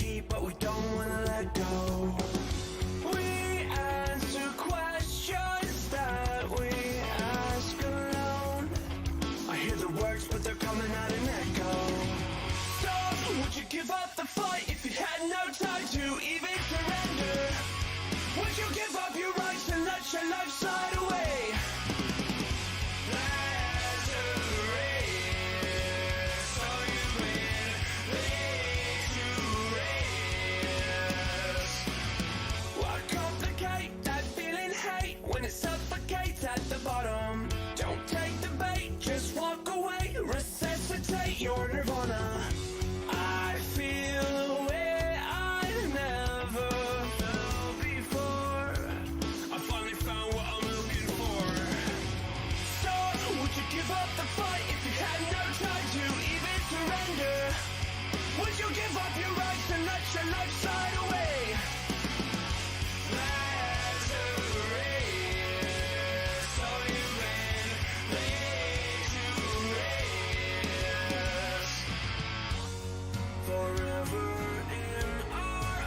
keep, but we don't wanna let go. We answer questions that we ask alone. I hear the words, but they're coming out an echo. So, would you give up the fight if you had no time to even surrender? Would you give up your rights and let your life slide away? Your nirvana. I feel a way I've never felt before. I finally found what I'm looking for. So, would you give up the fight if you had no time to even surrender? Would you give up your rights and let your life slide away? That's a race, so you've been laid to rest. Forever in our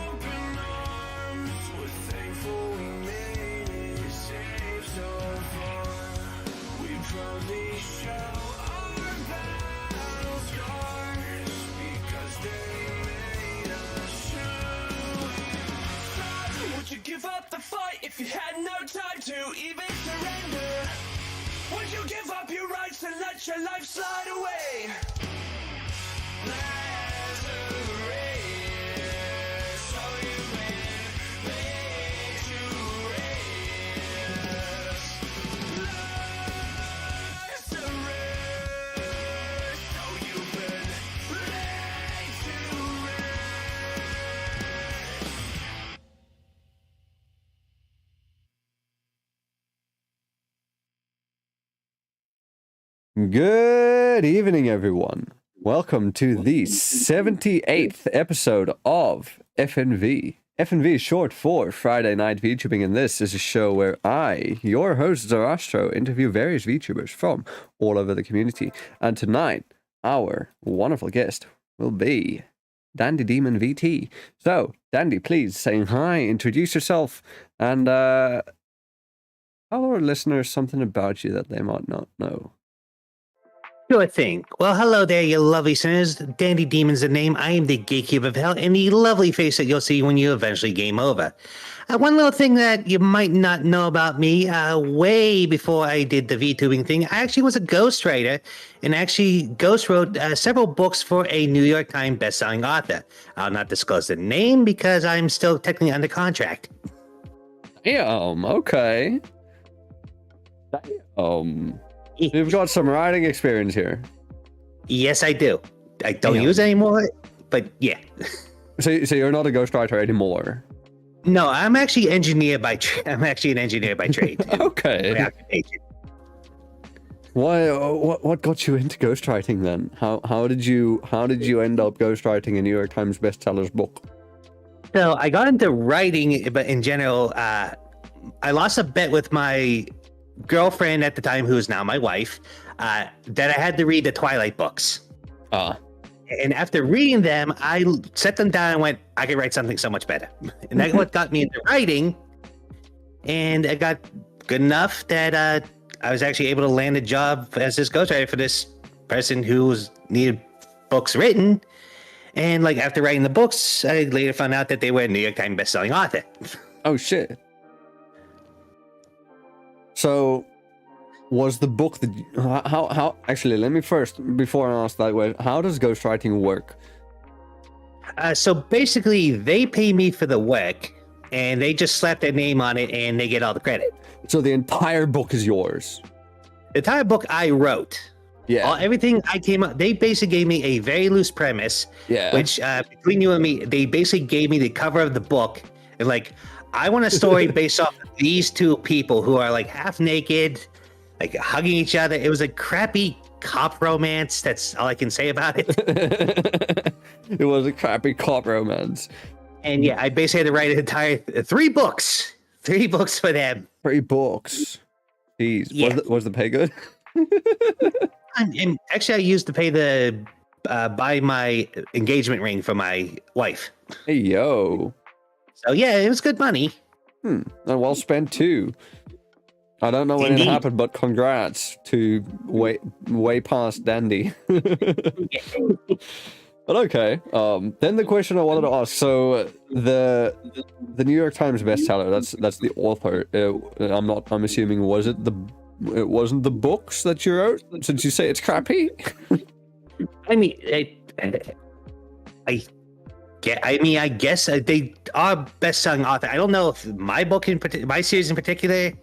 open arms, we're thankful we made it safe so far. We proudly show our battle scars because they made us true. Would you give up the fight if you had no time to even surrender? Would you give up your rights and let your life slide away? There's a race, so you've been laid to rest. There's a race, so you've been laid to rest. Good evening, everyone. Welcome to the 78th episode of FNV. FNV is short for Friday Night VTubing, and this is a show where I, your host Zarastro, interview various VTubers from all over the community. And tonight, our wonderful guest will be Dandy Demon VT. So, Dandy, please say hi, introduce yourself, and tell our listeners something about you that they might not know. Sure thing. Well, hello there, you lovely sinners. Dandy Demon's the name. I am the gatekeeper of hell, and the lovely face that you'll see when you eventually game over. One little thing that you might not know about me, way before I did the VTubing thing, I actually was a ghostwriter, and actually ghost wrote several books for a New York Times bestselling author. I'll not disclose the name because I'm still technically under contract. Damn, okay. You've got some writing experience here. Yes, I do. I don't use it anymore, but yeah. So you're not a ghostwriter anymore? No, I'm actually I'm actually an engineer by trade. Okay. What got you into ghostwriting then? How did you end up ghostwriting a New York Times bestsellers book? So I got into writing, but in general, I lost a bet with my girlfriend at the time, who is now my wife, that I had to read the Twilight books. And after reading them, I set them down and went, I could write something so much better. And that's what got me into writing. And I got good enough that I was actually able to land a job as this ghostwriter for this person who needed books written. And like after writing the books, I later found out that they were a New York Times bestselling author. Oh shit. So, was the book that how actually? Let me first, before I ask that way, how does ghostwriting work? So basically, they pay me for the work, and they just slap their name on it, and they get all the credit. So the entire book is yours. The entire book I wrote. Yeah. Everything I came up. They basically gave me a very loose premise. Yeah. Which between you and me, they basically gave me the cover of the book, and like, I want a story based off of these two people who are like half naked, like hugging each other. It was a crappy cop romance. That's all I can say about it. It was a crappy cop romance. And yeah, I basically had to write an entire 3 books. 3 books for them. 3 books. Jeez. Yeah. Was the pay good? And actually, I used to pay the buy my engagement ring for my wife. Hey, yo. So yeah, it was good money. And well spent too. I don't know when it Indeed. happened, but congrats to way past dandy. But okay. Then the question I wanted to ask. So the New York Times bestseller. That's the author. I'm assuming it wasn't the books that you wrote, since you say it's crappy. I mean, I guess they are best-selling author. I don't know if my series in particular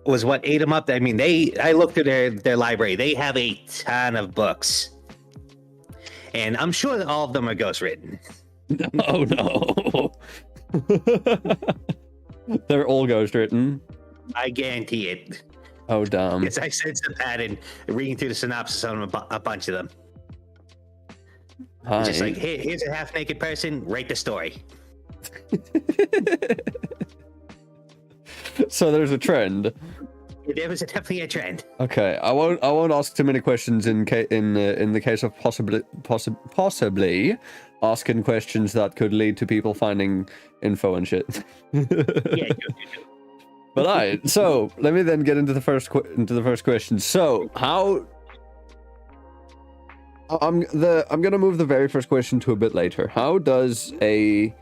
was what ate them up. I mean, I looked through their library. They have a ton of books, and I'm sure that all of them are ghostwritten. Oh no. They're all ghostwritten. I guarantee it. Oh damn. Because I sense the pattern reading through the synopsis on a bunch of them. Hi. Just like, here's a half-naked person, write the story. So there's a trend. There was definitely a trend. Okay, I won't ask too many questions in the case of possibly asking questions that could lead to people finding info and shit. Yeah, But alright, so let me then get into the first question. So how? I'm gonna move the very first question to a bit later. How does a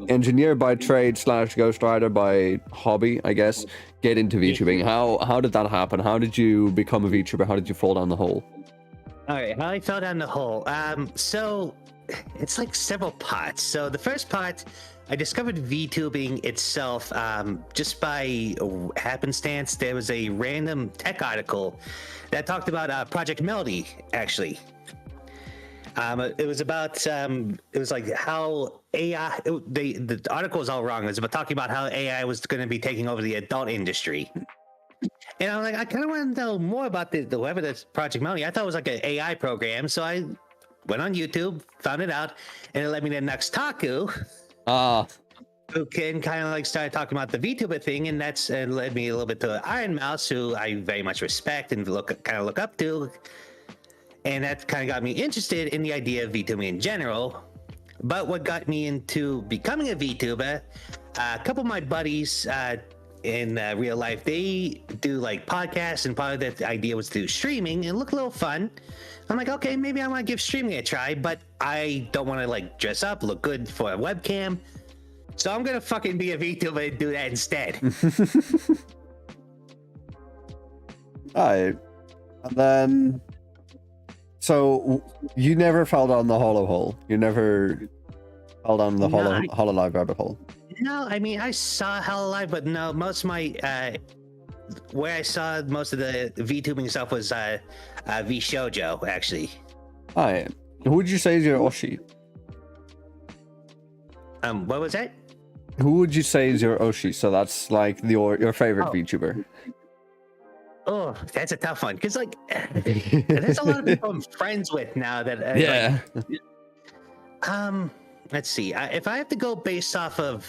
engineer by trade / ghostwriter by hobby, I guess, get into VTubing? How did that happen? How did you become a VTuber? How did you fall down the hole? All right, how I fell down the hole. So it's like several parts. So the first part, I discovered VTubing itself just by happenstance. There was a random tech article that talked about Project Melody, actually. It was about it was like how AI. The article was all wrong. It was about talking about how AI was going to be taking over the adult industry. And I'm like, I kind of want to know more about whoever this Project Melody. I thought it was like an AI program, so I went on YouTube, found it out, and it led me to Nuxtaku. Who can kind of like started talking about the VTuber thing, and that's led me a little bit to Iron Mouse, who I very much respect and look up to. And that kind of got me interested in the idea of VTubing in general. But what got me into becoming a VTuber, a couple of my buddies in real life, they do like podcasts, and part of the idea was to do streaming and look a little fun. I'm like, okay, maybe I want to give streaming a try, but I don't want to like dress up, look good for a webcam. So I'm going to fucking be a VTuber and do that instead. Alright. And then... So, you never fell down the hollow hole? You never fell down the Hololive rabbit hole? No, I mean, I saw Hololive, but no, most of my... where I saw most of the VTubing stuff was VShojo, actually. Alright. Who would you say is your Oshi? What was that? Who would you say is your Oshi? So that's like your favorite VTuber. Oh, that's a tough one. Because, like, there's a lot of people I'm friends with now that... Yeah. Like, let's see. If I have to go based off of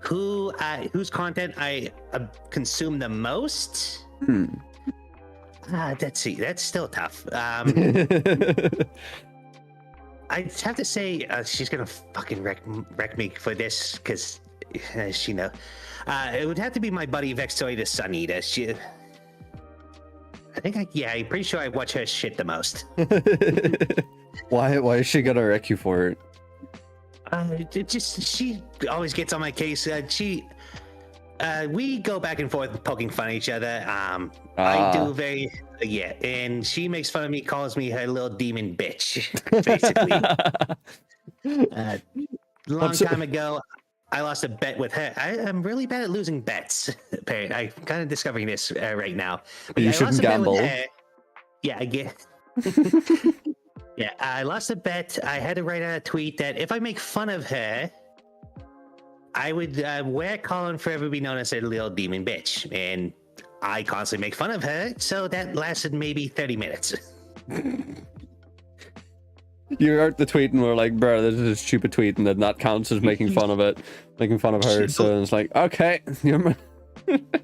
whose content I consume the most... let's see. That's still tough. I'd have to say she's going to fucking wreck me for this, because she know. It would have to be my buddy Vexoida Sunita. She... I'm pretty sure I watch her shit the most. Why is she gonna wreck you for it? She always gets on my case. We go back and forth poking fun at each other. I do and she makes fun of me, calls me her little demon bitch, basically. Long time ago, I lost a bet with her. I'm really bad at losing bets. Apparently, I'm kind of discovering this right now. But you shouldn't gamble. Yeah, I get. Yeah, I lost a bet. I had to write out a tweet that if I make fun of her, I would wear Colin forever be known as a little demon bitch. And I constantly make fun of her, so that lasted maybe 30 minutes. You wrote the tweet and we're like, bro, this is a stupid tweet, and then that counts as making fun of it, making fun of her. So it's like, okay,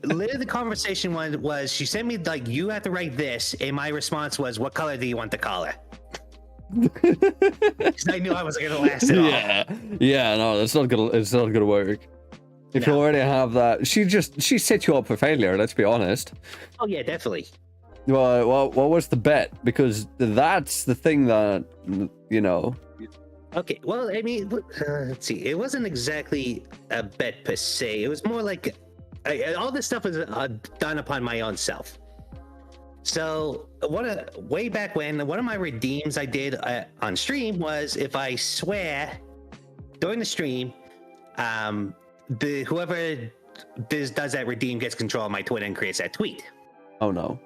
literally the conversation was she sent me like, you have to write this, and my response was, what color do you want the collar? Because I knew I wasn't gonna last at all. Yeah, no, it's not gonna work. If you already have that, she set you up for failure, let's be honest. Oh yeah, definitely. Well, what was the bet? Because that's the thing that, you know. Okay, well, I mean, let's see. It wasn't exactly a bet per se. It was more like all this stuff was done upon my own self. So, way back when, one of my redeems I did on stream was if I swear during the stream, whoever does that redeem gets control of my Twitter and creates that tweet. Oh no.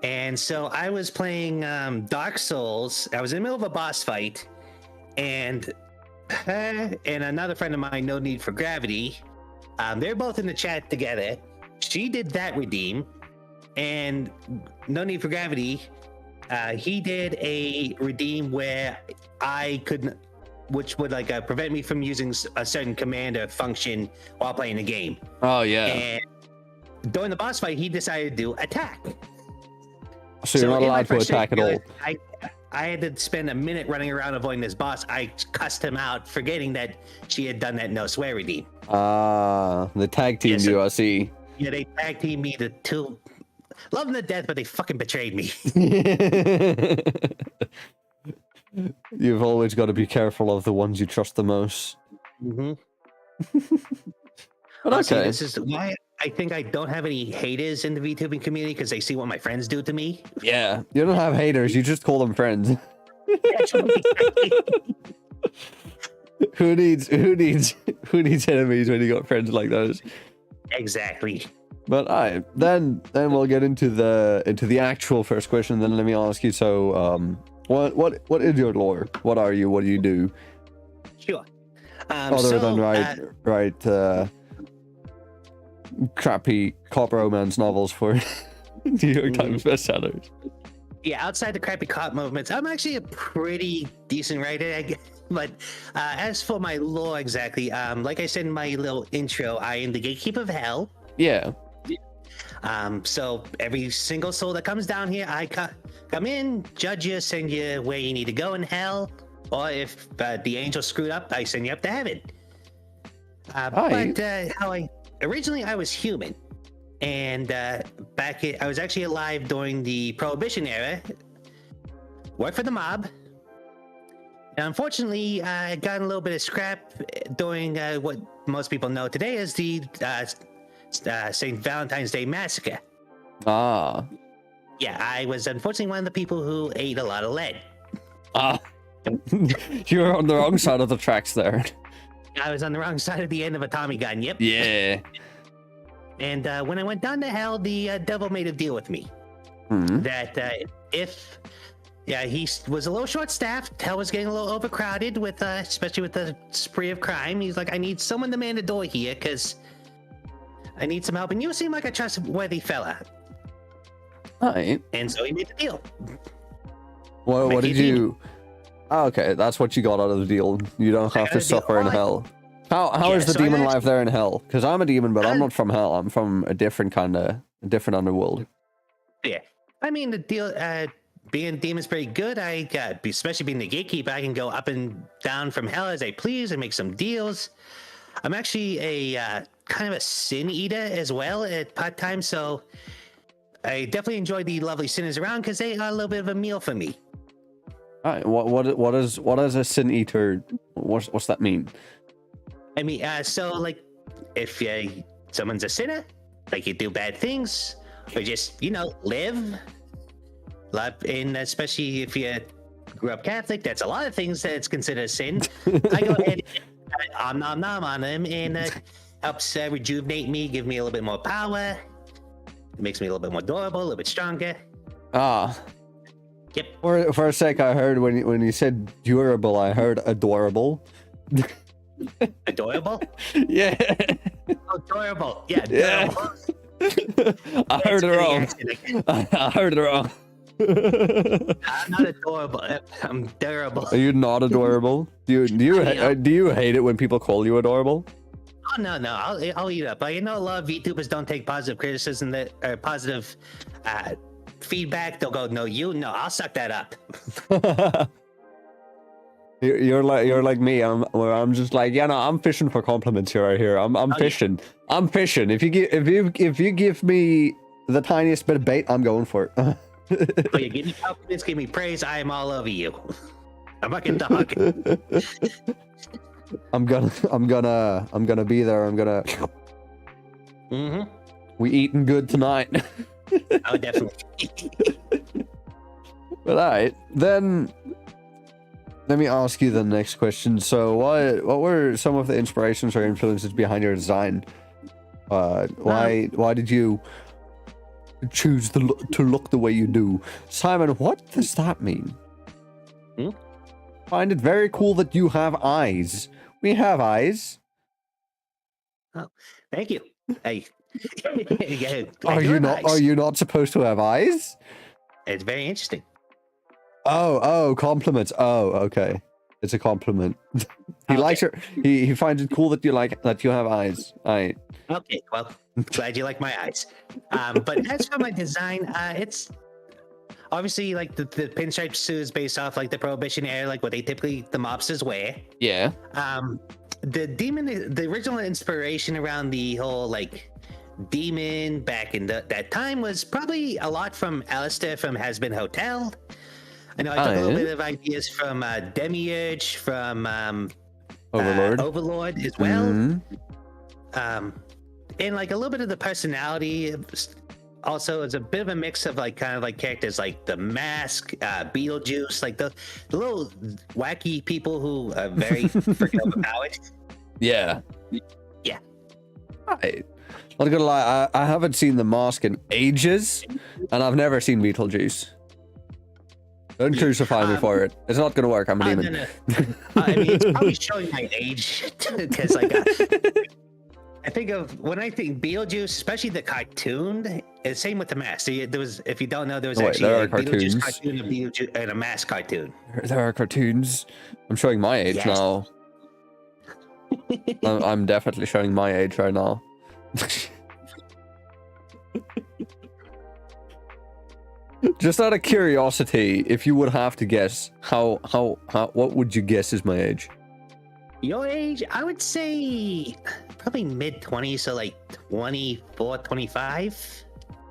And so I was playing Dark Souls. I was in the middle of a boss fight, and another friend of mine, No Need for Gravity, they're both in the chat together. She did that redeem, and No Need for Gravity, he did a redeem where I couldn't, which would like prevent me from using a certain command or function while playing the game. Oh yeah. And during the boss fight, he decided to do attack. So you're not allowed to attack at all. I had to spend a minute running around avoiding this boss. I cussed him out, forgetting that she had done that no swear redeem. The tag team USC. Yeah, they tag teamed me to two. Love them to death, but they fucking betrayed me. You've always got to be careful of the ones you trust the most. Mm-hmm. But honestly, okay. this is why I think I don't have any haters in the VTubing community, because they see what my friends do to me. Yeah, you don't have haters. You just call them friends. Who needs enemies when you got friends like those? Exactly. But then we'll get into the actual first question. Then let me ask you. So, what is your lore? What are you? What do you do? Sure. Other than write crappy cop romance novels for New York Times bestsellers. Yeah, outside the crappy cop movements, I'm actually a pretty decent writer, I guess. But as for my lore exactly, like I said in my little intro, I am the gatekeeper of hell. Yeah. So every single soul that comes down here, I come in, judge you, send you where you need to go in hell, or if the angel screwed up, I send you up to heaven. Originally I was human, and I was actually alive during the Prohibition era. Worked for the mob. And unfortunately, I got a little bit of scrap during what most people know today as the St. Valentine's Day Massacre. Ah. Yeah, I was unfortunately one of the people who ate a lot of lead. Ah. You were on the wrong side of the tracks there. I was on the wrong side of the end of a Tommy gun, yep. Yeah. And when I went down to hell, the devil made a deal with me. Mm-hmm. That he was a little short-staffed. Hell was getting a little overcrowded, with especially with the spree of crime. He's like, I need someone to man the door here, because I need some help. And you seem like a trustworthy fella. All right. And so he made the deal. What did you... Oh, okay, that's what you got out of the deal. You don't have to suffer in hell. How is the demon life there in hell? Because I'm a demon, but I'm not from hell. I'm from a different underworld. Yeah. I mean, the deal... being a demon's pretty good. Especially being the gatekeeper, I can go up and down from hell as I please and make some deals. I'm actually a kind of a sin eater as well at part time, so I definitely enjoy the lovely sinners around because they are a little bit of a meal for me. All right, what is a sin eater? What's that mean? I mean, so like if someone's a sinner, like you do bad things, or just live. And especially if you grew up Catholic, that's a lot of things that's considered a sin. I go ahead and nom on them, and helps rejuvenate me, give me a little bit more power. It makes me a little bit more durable, a little bit stronger. Ah. Yep. For a sec, I heard when you said durable, I heard adorable. Adorable? Yeah. Adorable. Yeah, adorable. I heard it wrong. I heard it wrong. I'm not adorable. I'm durable. Are you not adorable? Do you hate it when people call you adorable? Oh no, I'll eat up. I know a lot of VTubers don't take positive criticism or positive feedback. They'll go, no, I'll suck that up. You're like me. I'm just like, yeah, no, I'm fishing for compliments here. Right here, I'm fishing. Yeah. I'm fishing. If you give me the tiniest bit of bait, I'm going for it. Oh, yeah, give me compliments, give me praise. I am all over you. I'm a fucking dog. I'm gonna be there. I'm gonna. Mm-hmm. We eating good tonight. Oh, definitely. But all right, then. Let me ask you the next question. So, what were some of the inspirations or influences behind your design? Why did you choose to look the way you do, Simon? What does that mean? Find it very cool that you have eyes. We have eyes. Oh, thank you. Yeah, are you not supposed to have eyes? It's very interesting. Oh, compliments. Oh, okay. It's a compliment. He likes your. He finds it cool that you have eyes. Right. Okay, well, glad you like my eyes. But as for my design, it's obviously like the pinstripe suit is based off like the Prohibition era, like what the mobsters wear. Yeah. The original inspiration around the whole like demon back in that time was probably a lot from Alistair from Has Been Hotel. I know I took a little bit of ideas from Demiurge, from Overlord as well. Mm-hmm. And like a little bit of the personality. Also, it's a bit of a mix of like kind of like characters like the Mask, Beetlejuice, like the little wacky people who are very freaking overpowered. Yeah. Yeah. Not gonna lie, I haven't seen the Mask in ages, and I've never seen Beetlejuice. Don't crucify me for it. It's not gonna work. I'm a demon. No. I mean, it's probably showing my age because, like, I think of when I think Beetlejuice, especially the cartoon. It's same with the Mask. There was, if you don't know, there was actually a Beetlejuice cartoon and a Mask cartoon. There are cartoons. I'm showing my age now. I'm definitely showing my age right now. Just out of curiosity, if you would have to guess, what would you guess is my age? Your age? I would say probably mid-20s, so like 24, 25.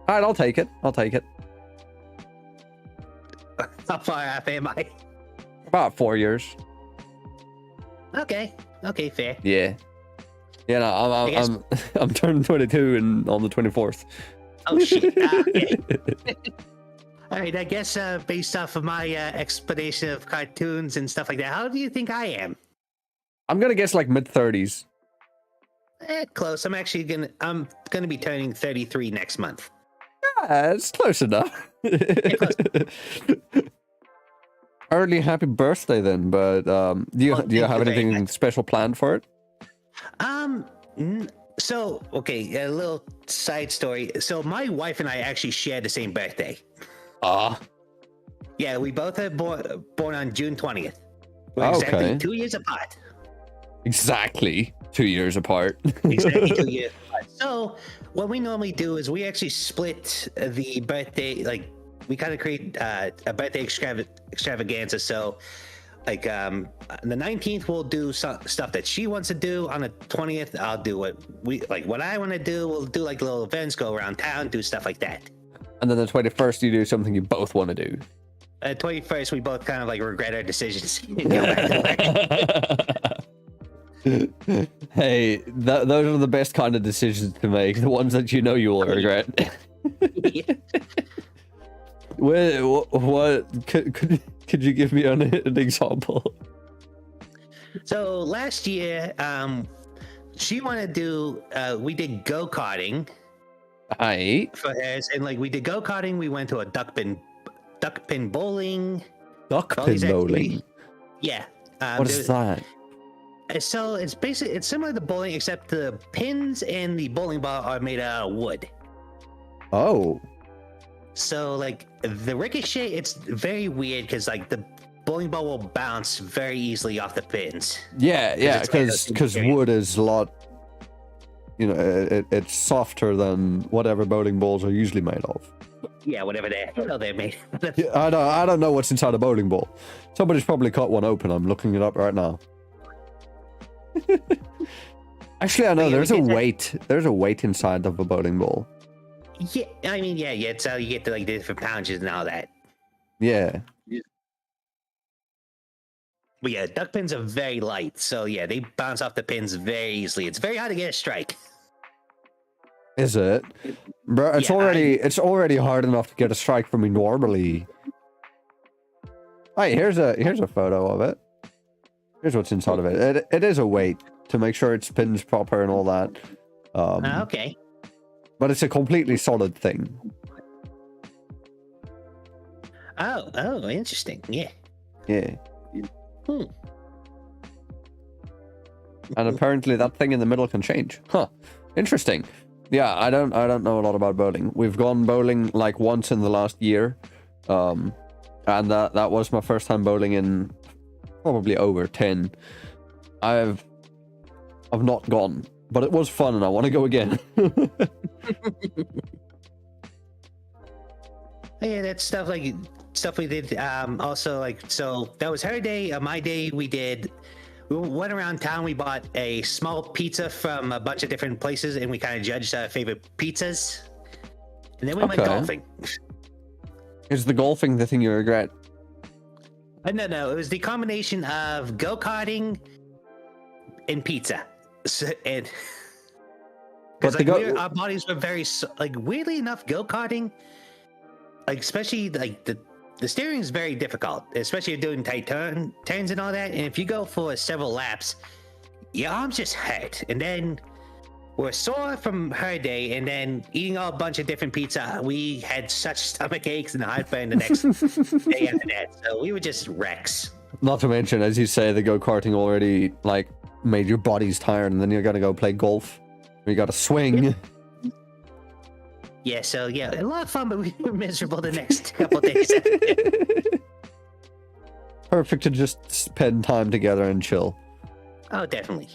All right, I'll take it. How far off am I? About 4 years. Okay, fair. Yeah. Yeah, no, I'm turning 22 on the 24th. Oh shit. Okay. All right, I guess based off of my explanation of cartoons and stuff like that, how do you think I am? I'm gonna guess like mid-30s. Close. I'm gonna be turning 33 next month. Yeah, it's close enough. Close. Early happy birthday then, but do you have anything special planned for it? So, okay, a little side story. So my wife and I actually share the same birthday. Yeah, we both are born on June 20th. We're exactly 2 years apart. Exactly 2 years apart. Exactly 2 years apart. So what we normally do is we actually split the birthday, like we kind of create a birthday extravaganza. So like on the 19th we'll do stuff that she wants to do. On the 20th I'll do what I want to do. We'll do like little events, go around town, do stuff like that. And then the 21st you do something you both want to do. 21st we both kind of like regret our decisions and go back to work. Hey, those are the best kind of decisions to make. The ones that you know you will regret. Yeah. What could you give me an example? So last year, she wanted to do. We did go-karting. For hers, and like we did go-karting. We went to a duck pin bowling. Duck pin bowling. Yeah. What is that? So it's similar to bowling, except the pins and the bowling ball are made out of wood. Oh. So like the ricochet, it's very weird because like the bowling ball will bounce very easily off the pins. Yeah, because wood is a lot it's softer than whatever bowling balls are usually made of. Yeah, whatever they're made. Yeah, I don't know what's inside a bowling ball. Somebody's probably cut one open. I'm looking it up right now. Actually, I know there's a weight. There's a weight inside of a bowling ball. Yeah, I mean, yeah. So you get to like the different poundages and all that. Yeah. But yeah, duck pins are very light, so yeah, they bounce off the pins very easily. It's very hard to get a strike. Is it? Bro, it's already hard enough to get a strike from me normally. Hey, here's a photo of it. Here's what's inside of it. It is a weight to make sure it spins proper and all that. Okay. But it's a completely solid thing. Oh, interesting. Yeah. Yeah. Hmm. And apparently that thing in the middle can change. Huh. Interesting. Yeah, I don't know a lot about bowling. We've gone bowling like once in the last year. And that was my first time bowling in probably over 10. I've not gone, but it was fun and I want to go again. Yeah, that's stuff we did. Also, like, so that was her day. My day, we went around town. We bought a small pizza from a bunch of different places, and we kind of judged our favorite pizzas. And then we went golfing. Is the golfing the thing you regret? No. It was the combination of go-karting and pizza. And because our bodies were very weirdly enough, go-karting, like especially like the steering is very difficult, especially if you're doing tight turns and all that. And if you go for several laps, your arms just hurt. And then we're sore from her day, and then eating a bunch of different pizza. We had such stomach aches and heartburn the next day after that. So we were just wrecks. Not to mention, as you say, the go-karting already like made your bodies tired, and then you're gonna go play golf. You gotta swing. Yep. Yeah, so yeah, a lot of fun, but we were miserable the next couple days. Perfect to just spend time together and chill. Oh, definitely.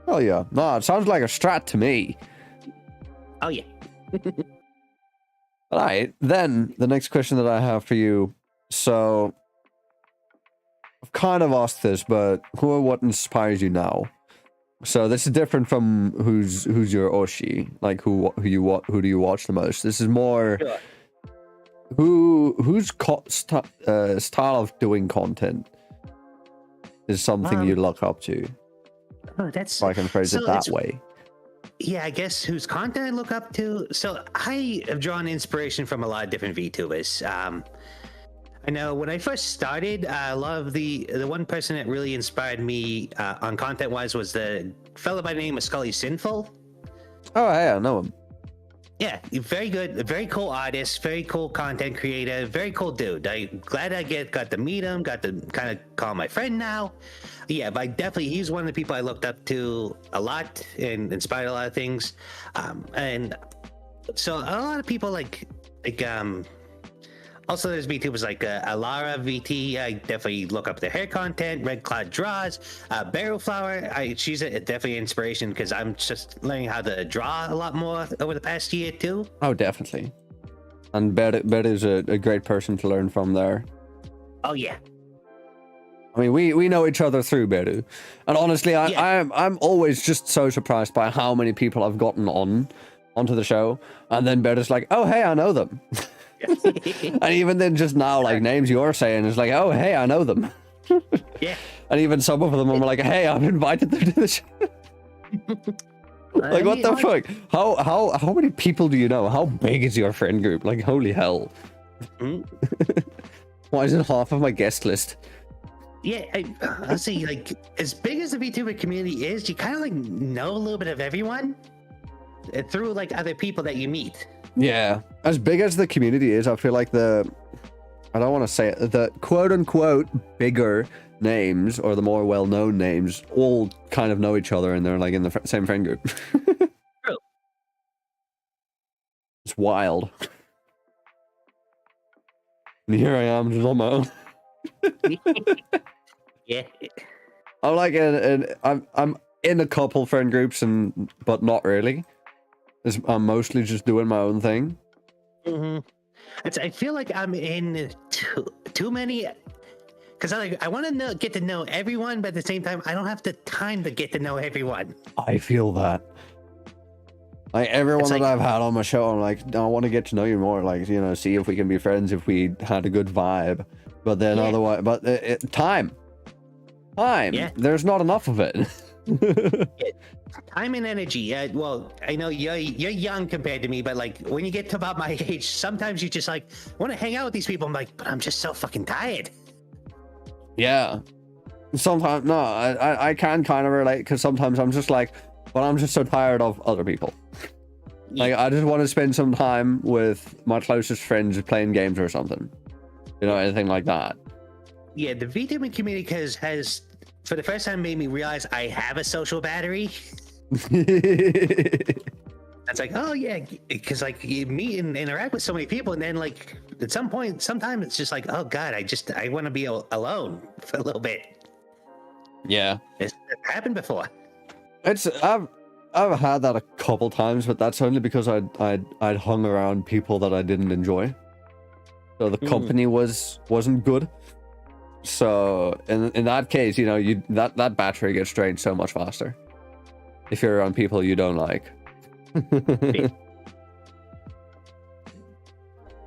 Oh yeah. No, it sounds like a strat to me. Oh yeah. Alright, then the next question that I have for you. So I've kind of asked this, but who or what inspires you now? So this is different from who's your Oshi, like who do you watch the most? This is more whose style of doing content is something you look up to. Oh, that's. If I can phrase it that way. Yeah, I guess whose content I look up to. So I have drawn inspiration from a lot of different VTubers. I know when I first started, a lot of the one person that really inspired me on content-wise was the fellow by the name of Scully Sinful. Oh, yeah, I know him. Yeah, very good, very cool artist, very cool content creator, very cool dude. I'm glad I got to meet him, got to kind of call him my friend now. Yeah, but he's one of the people I looked up to a lot and inspired a lot of things. And so a lot of people also, there's VTubers like Alara VT. I definitely look up her content. Red Cloud Draws. Barrel Flower. She's definitely an inspiration because I'm just learning how to draw a lot more over the past year too. Oh, definitely. And Bet is a great person to learn from there. Oh yeah. I mean, we know each other through Beru, and honestly, I'm always just so surprised by how many people I've gotten onto the show, and then Beru's like, oh hey, I know them. And even then, just now, like names you're saying is like, oh hey, I know them. Yeah. And even some of them are like, hey, I've invited them to the show. Like, what the fuck? How many people do you know? How big is your friend group? Like, holy hell. Why is it half of my guest list? Yeah, I'll say, like, as big as the VTuber community is, you kind of like know a little bit of everyone through like other people that you meet. Yeah, as big as the community is, I feel like I don't want to say it, the quote-unquote bigger names or the more well-known names all kind of know each other and they're like in the same friend group. True. It's wild. And here I am just on my own. Yeah. I'm like, I'm in a couple friend groups, but not really. I'm mostly just doing my own thing. Mm-hmm. I feel like I'm in too many, because I want to get to know everyone, but at the same time, I don't have the time to get to know everyone. I feel that. Like everyone that I've had on my show, I'm like, I want to get to know you more. Like, you know, see if we can be friends, if we had a good vibe. But then otherwise, but time. Yeah. There's not enough of it. Time and energy. Well, I know you're young compared to me, but like when you get to about my age, sometimes you just like want to hang out with these people. I'm like, but I'm just so fucking tired. Yeah. Sometimes no, I can kind of relate, because sometimes I'm just like, well, I'm just so tired of other people. Like, I just want to spend some time with my closest friends playing games or something. You know, anything like that. Yeah, the VTubing community has for the first time made me realize I have a social battery. It's like, oh yeah, because like you meet and interact with so many people, and then like at some point, sometimes it's just like, oh god, I want to be alone for a little bit. Yeah, it's happened before. I've had that a couple times, but that's only because I'd hung around people that I didn't enjoy, so the company wasn't good. So in that case, you know, that battery gets drained so much faster if you're around people you don't like.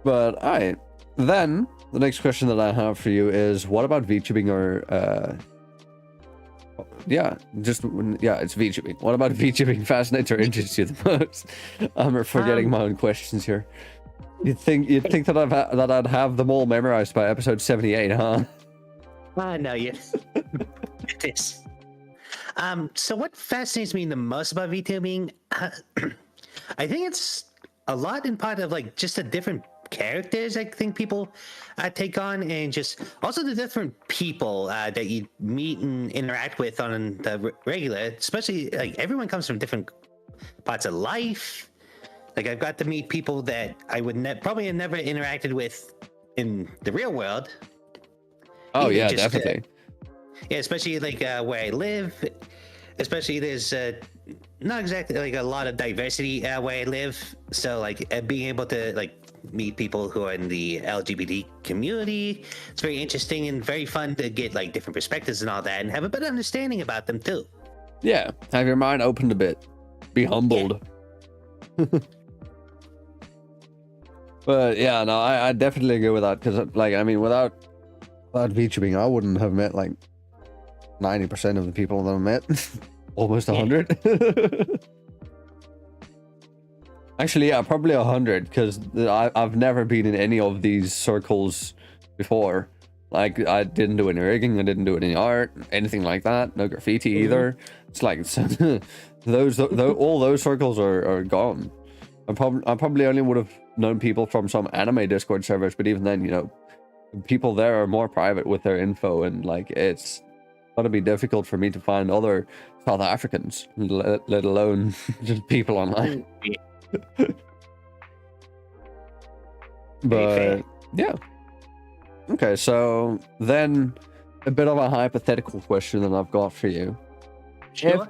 But alright, then the next question that I have for you is, what about VTubing or it's VTubing. What about VTubing fascinates or interests you the most? I'm forgetting my own questions here. You'd think that I'd have them all memorized by episode 78, huh? No, yes. It is. So what fascinates me the most about VTubing, I think it's a lot in part of like just the different characters I think people take on, and just also the different people that you meet and interact with on the regular, especially like everyone comes from different parts of life. Like I've got to meet people that I would probably have never interacted with in the real world. Oh yeah, definitely. Yeah, especially like where I live. Especially there's not exactly like a lot of diversity where I live. So like being able to like meet people who are in the LGBT community, it's very interesting and very fun to get like different perspectives and all that, and have a better understanding about them too. Yeah, have your mind opened a bit. Be humbled. Yeah. But yeah, no, I definitely agree with that, because like, I mean, without VTubing, I wouldn't have met like 90% of the people that I met. Almost 100. Actually, yeah, probably 100, because I've never been in any of these circles before. Like, I didn't do any rigging, I didn't do any art, anything like that. No graffiti either. It's like all those circles are gone. I probably only would have known people from some anime Discord servers, but even then, you know, people there are more private with their info, and like it's gonna be difficult for me to find other South Africans, let alone just people online. But yeah, okay, so then a bit of a hypothetical question that I've got for you. Sure.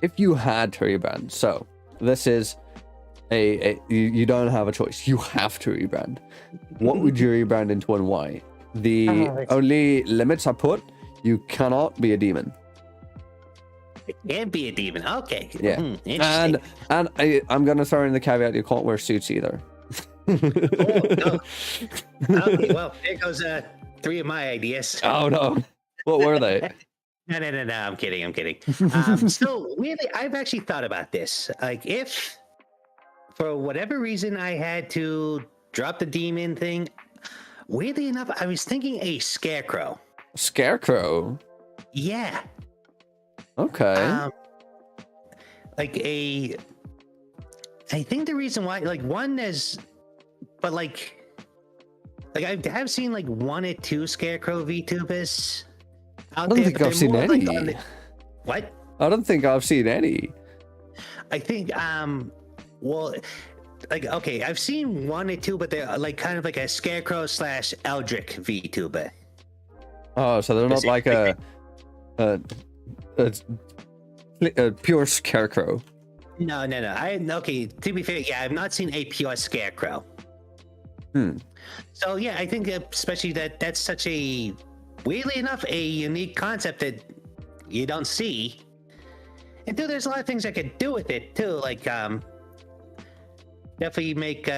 If you had to rebrand, so this is you don't have a choice, you have to rebrand. What would you rebrand into and why? The only limits I put, you cannot be a demon. It can't be a demon. Okay. Yeah. Interesting. And I'm gonna throw in the caveat, you can't wear suits either. Oh, no. Okay, well, there goes 3 of my ideas. Oh no. What were they? No, I'm kidding. So weirdly, I've actually thought about this. Like, if for whatever reason I had to drop the demon thing, weirdly enough, I was thinking a scarecrow. Scarecrow? Yeah. Okay. I think the reason why, like, one is, but like I have seen like 1 or 2 scarecrow VTubers out there. I don't think I've seen any. What? I don't think I've seen any. I think, well, like, okay, I've seen 1 or 2, but they're like kind of like a scarecrow / Eldritch VTuber. Oh, so they're not like a a pure scarecrow. No. Okay, to be fair, yeah, I've not seen a pure scarecrow. So yeah, I think especially that's such a, weirdly enough, a unique concept that you don't see. And too, there's a lot of things I could do with it too, like definitely make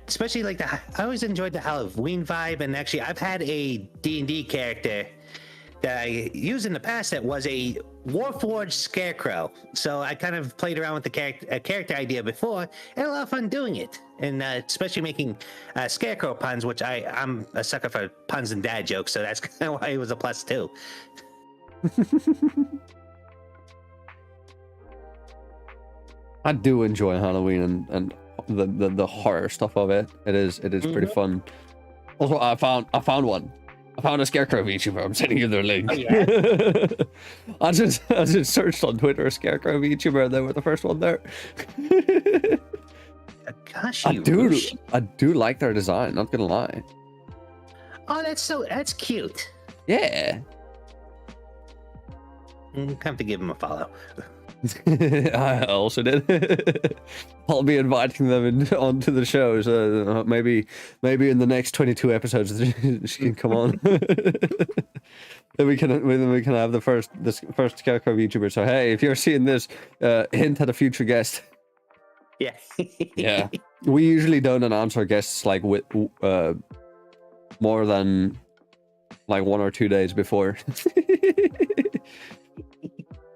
especially like I always enjoyed the Halloween vibe, and actually I've had a D&D character that I used in the past that was a Warforged Scarecrow. So I kind of played around with the character idea before, and a lot of fun doing it, and especially making Scarecrow puns, which I'm a sucker for puns and dad jokes, so that's kind of why it was a plus too. I do enjoy Halloween and the horror stuff of it. It is pretty fun. Also, I found one. I found a scarecrow VTuber. I'm sending you their link. Oh, yeah? I just searched on Twitter scarecrow VTuber, and they were the first one there. Gosh, I do like their design. Not gonna lie. Oh, that's cute. Yeah. Have to give him a follow. I also did. I'll be inviting them onto the show. So maybe in the next 22 episodes she can come on. then we can have the first scarecrow VTuber. So hey, if you're seeing this, hint at a future guest. Yeah. Yeah. We usually don't announce our guests like with more than like 1 or 2 days before.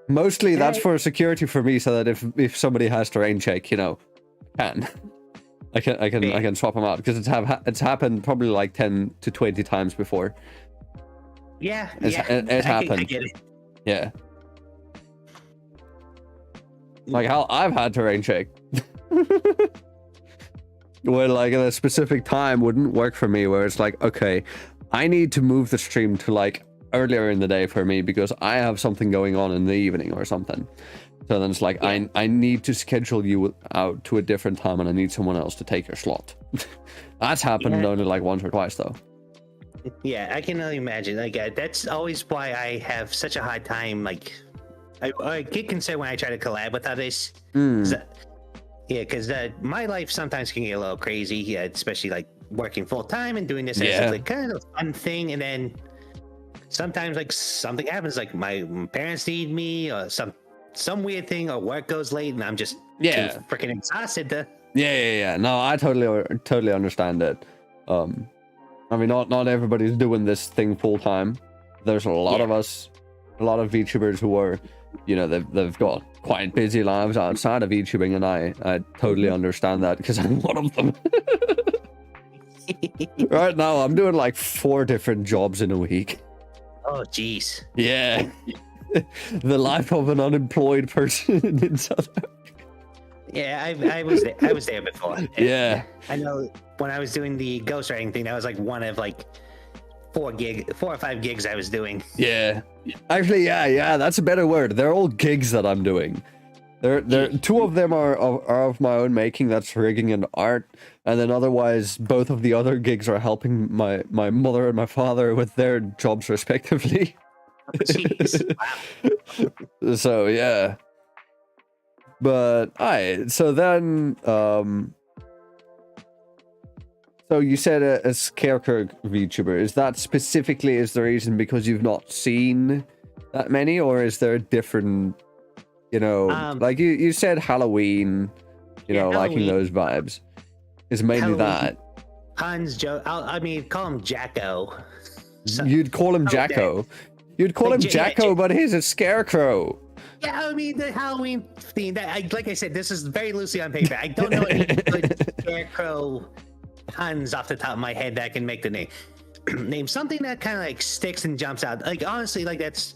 Mostly that's for security for me, so that if somebody has to rain check, I can swap them out, because it's happened probably like 10 to 20 times before. Yeah, it happened. I get it. Yeah. Like how I've had to rain check. Where like a specific time wouldn't work for me, where it's like, okay, I need to move the stream to like earlier in the day for me because I have something going on in the evening or something. So then it's like, yeah. I need to schedule you out to a different time, and I need someone else to take your slot. That's happened only like once or twice though. Yeah, I can only imagine. Like that's always why I have such a hard time. Like I get concerned when I try to collab with others. Because my life sometimes can get a little crazy, especially like working full time and doing this as like kind of a fun thing, and then sometimes like something happens, like my parents need me, or some weird thing, or work goes late, and I'm just too freaking exhausted to. Yeah. No, I totally understand it. I mean, not everybody's doing this thing full time. There's a lot of us, a lot of VTubers who are, they've got quite busy lives outside of VTubing, and I totally understand that because I'm one of them. Right now, I'm doing like 4 different jobs in a week. Oh, jeez. Yeah. The life of an unemployed person in South Africa. Yeah, I was there before. Yeah. I know when I was doing the ghostwriting thing, that was like one of like 4 or 5 gigs I was doing. Yeah. Actually, yeah, that's a better word. They're all gigs that I'm doing. They're 2 of them are of my own making. That's rigging and art, and then otherwise both of the other gigs are helping my mother and my father with their jobs respectively. Jeez. Wow. So yeah. But so then so you said a scarecrow VTuber. Is that specifically the reason because you've not seen that many, or is there a different, like you said Halloween, Halloween. liking those vibes is mainly Halloween. That. Hans Joe, I mean, call him Jacko. You'd call him Jacko. You'd call him Jacko, but he's a scarecrow. Yeah, I mean, the Halloween theme, like I said, this is very loosely on paper. I don't know any good scarecrow puns off the top of my head that can make the name. Name something that kind of like sticks and jumps out. Like, honestly, like that's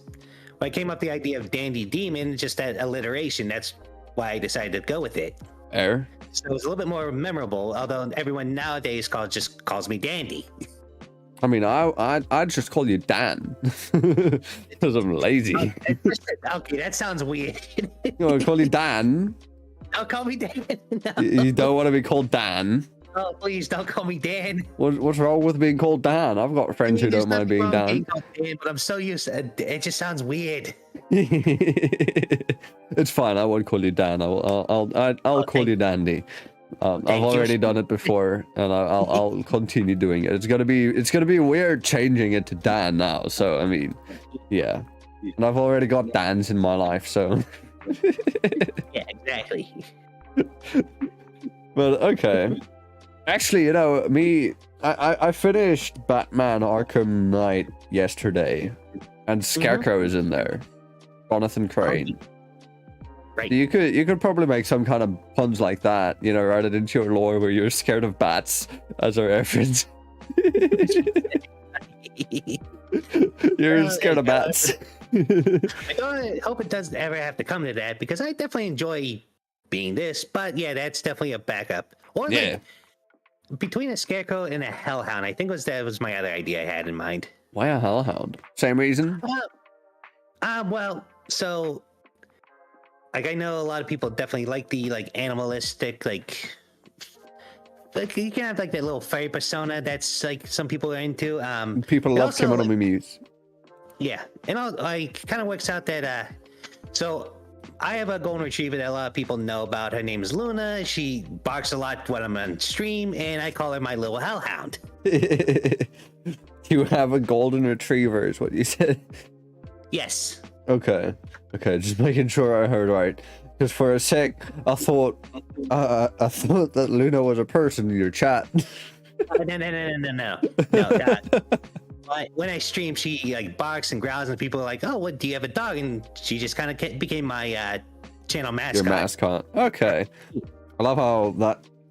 why I came up with the idea of Dandy Demon, just that alliteration. That's why I decided to go with it. Fair. So it was a little bit more memorable, although everyone nowadays just calls me Dandy. I mean, I'd just call you Dan because I'm lazy. Okay, that sounds weird. You want to call you Dan? I'll call me Dan. No. You don't want to be called Dan? Oh, please don't call me Dan. What's wrong with being called Dan? I've got friends who There's don't mind nothing being wrong Dan. called Dan, but I'm so used to it. It just sounds weird. It's fine. I won't call you Dan. I'll call you Dandy. I've Thank you. already done it before, and I'll continue doing it. It's gonna be weird changing it to Dan now. So I mean, yeah. And I've already got Dans in my life, so. Yeah, exactly. But okay. Actually, you know, I finished Batman Arkham Knight yesterday, and Scarecrow is in there. Jonathan Crane. Right. You could probably make some kind of puns like that, you know, write it into your lore where you're scared of bats as a reference. You're scared of bats. I hope it doesn't ever have to come to that because I definitely enjoy being this, but yeah, that's definitely a backup. Or Yeah. like between a scarecrow and a hellhound, I think that was my other idea I had in mind. Why a hellhound? Same reason? Well, so like I know a lot of people definitely like the like animalistic like you can have like that little fairy persona that's like some people are into. People and love also, Kimono like, Muse. Yeah, and like kind of works out that so I have a golden retriever that a lot of people know about. Her name is Luna. She barks a lot when I'm on stream, and I call her my little hellhound. You have a golden retriever, is what you said. Yes. Okay, just making sure I heard right. Because for a sec, I thought that Luna was a person in your chat. No. But when I stream, she like barks and growls, and people are like, "Oh, what? Do you have a dog?" And she just kind of became my channel mascot. Your mascot. Okay. I love how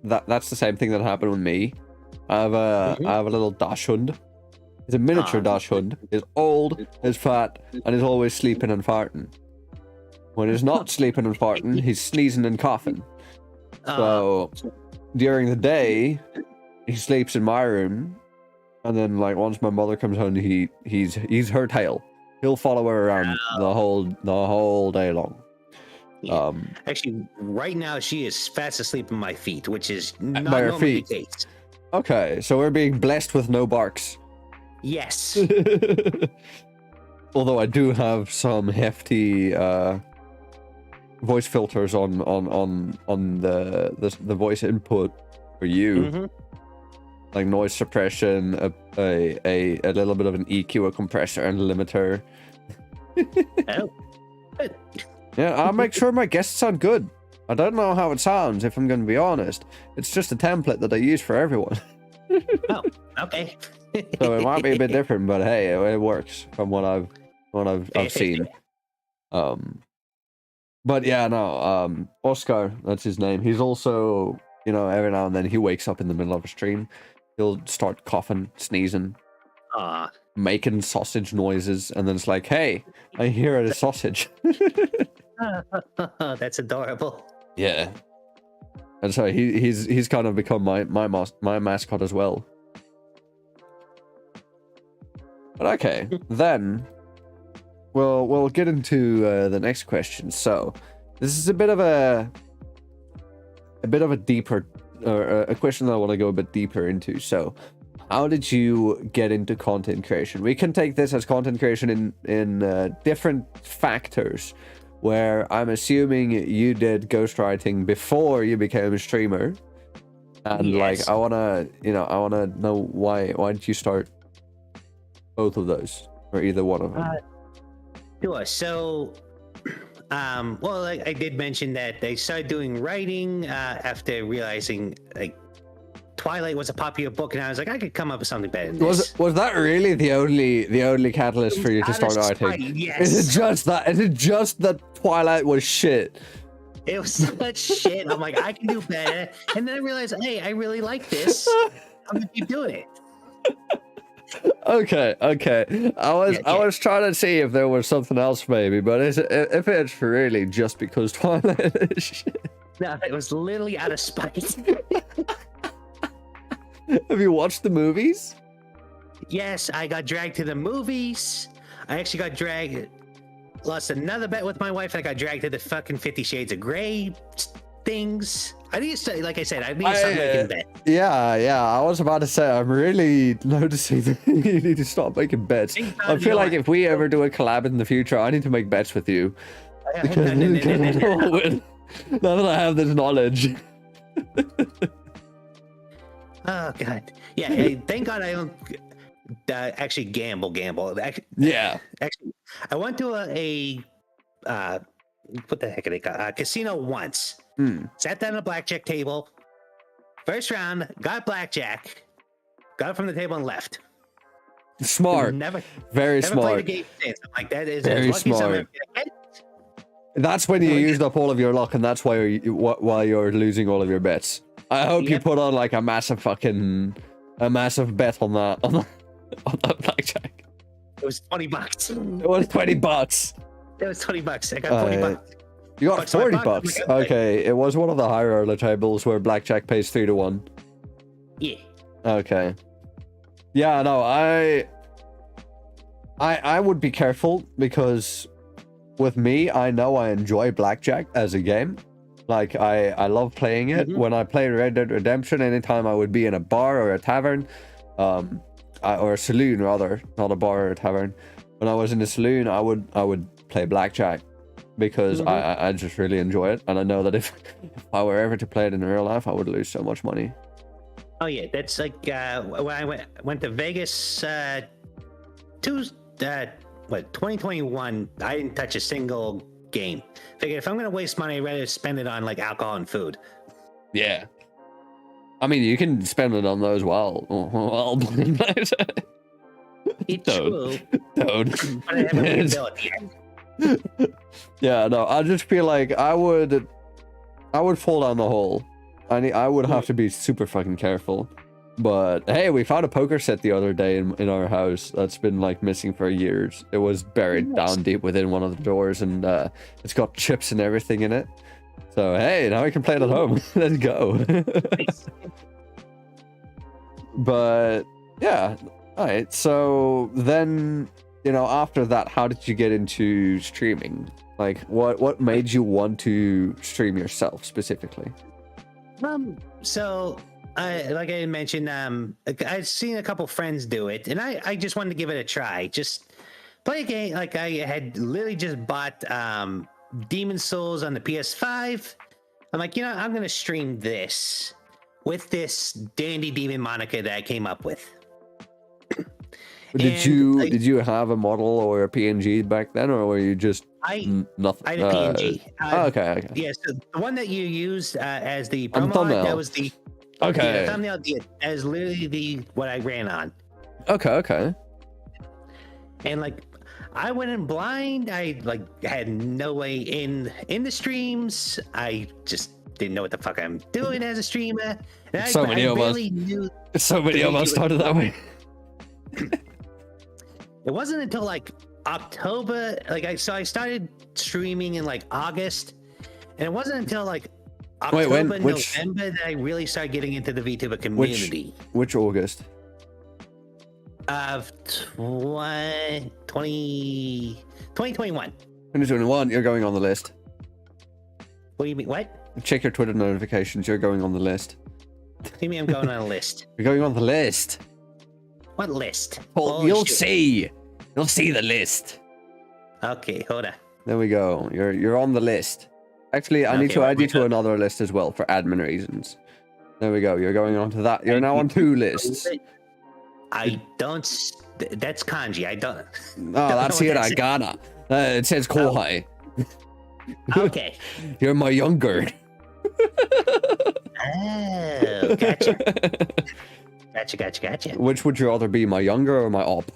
that's the same thing that happened with me. I have a little dachshund. He's a miniature dachshund. He's old, he's fat, and he's always sleeping and farting. When he's not sleeping and farting, he's sneezing and coughing. So during the day, he sleeps in my room, and then like once my mother comes home, he's her tail. He'll follow her around the whole day long. Yeah. Actually, right now she is fast asleep in my feet, which is not by her normally feet. the case. Okay, so we're being blessed with no barks. Yes. Although I do have some hefty voice filters on the voice input for you, like noise suppression, a little bit of an EQ, a compressor, and a limiter. Oh. Good. Yeah, I'll make sure my guests sound good. I don't know how it sounds, if I'm going to be honest. It's just a template that I use for everyone. Oh, okay. So it might be a bit different, but hey, it works from what I've seen. But yeah, no, Oscar, that's his name. He's also, you know, every now and then he wakes up in the middle of a stream. He'll start coughing, sneezing, making sausage noises, and then it's like, hey, I hear a sausage. That's adorable. Yeah. And so he's kind of become my mascot as well. But okay, then we'll get into the next question. So this is a bit of a deeper, or a question that I want to go a bit deeper into. So, how did you get into content creation? We can take this as content creation in different factors. Where I'm assuming you did ghostwriting before you became a streamer, and Yes. like I wanna know why did you start both of those or either one of them? Sure. So, well, I did mention that I started doing writing after realizing like Twilight was a popular book, and I was like, I could come up with something better than this. Was that really the only catalyst for you to start writing? Yes. Is it just that? Is it just that Twilight was shit? It was such shit. I'm like, I can do better. And then I realized, hey, I really like this. I'm gonna keep doing it. Okay. I was trying to see if there was something else maybe, but if it's really just because Twilight is shit. No, it was literally out of spite. Have you watched the movies? Yes, I got dragged to the movies. I actually got lost another bet with my wife, and I got dragged to the fucking 50 Shades of Grey things. I need to start, like I said, I need to start making bets. Yeah. I was about to say, I'm really noticing that you need to stop making bets. I feel like if we ever do a collab in the future, I need to make bets with you. No. Now that I have this knowledge. Oh god, yeah. Hey, thank God I don't actually gamble. Yeah. Actually, I went to a what the heck are they called? Casino once. Sat down at a blackjack table. First round, got blackjack, got it from the table and left. Smart. Very never smart. played a game since. I'm like, that is Very as lucky as I'm smart. ever gonna get. That's when you used up all of your luck, and that's why you're losing all of your bets. I hope you put on like a massive bet on that blackjack. It was $20. It was $20. It was $20. I got $40. You got $40. Okay, it was one of the higher order tables where blackjack pays 3-1. Yeah. Okay. Yeah, no, I would be careful because with me, I know I enjoy blackjack as a game. Like I love playing it. When I play Red Dead Redemption, anytime I would be in a bar or a tavern, or a saloon rather, not a bar or a tavern. When I was in a saloon, I would play blackjack because I just really enjoy it, and I know that if I were ever to play it in real life, I would lose so much money. Oh yeah, that's like when I went to Vegas 2021. I didn't touch a single game. Figured if I'm gonna waste money, I'd rather spend it on like alcohol and food. Yeah. I mean, you can spend it on those while playing. It's true. Don't. But I haven't been bill at the end. Yeah, no, I just feel like I would fall down the hole. I would have to be super fucking careful. But hey, we found a poker set the other day in our house that's been like missing for years. It was buried down deep within one of the doors, and it's got chips and everything in it. So hey, now we can play it at home. Let's go. But yeah, all right. So then, after that, how did you get into streaming? Like, what made you want to stream yourself specifically? So like I mentioned, I've seen a couple friends do it, and I just wanted to give it a try. Just play a game. Like I had literally just bought Demon Souls on the PS5. I'm like, I'm gonna stream this with this Dandy Demon moniker that I came up with. Did you have a model or a PNG back then, or were you just nothing? I had a PNG. Okay. Yeah, so the one that you used as the promo, thumbnail. that was the Okay. the thumbnail. As literally what I ran on. Okay. And like, I went in blind. I like had no way in the streams. I just didn't know what the fuck I'm doing as a streamer. And So many of us started that way. It wasn't until like October, I started streaming in like August, and it wasn't until like October, November that I really started getting into the VTuber community. Which August? Of 2021. 2021, you're going on the list. What do you mean? What? Check your Twitter notifications, you're going on the list. What do you mean I'm going on a list? You're going on the list. What list? Well, you'll see. You'll see the list. Okay, hold on. There we go. You're on the list. Actually, I need to add you to another list as well for admin reasons. There we go. You're going on to that. You're now on 2 lists. I don't. That's kanji. I don't. Oh, that's hiragana. It says kohai. Okay. You're my younger. Oh, gotcha. Gotcha. Which would you rather be, my younger or my op?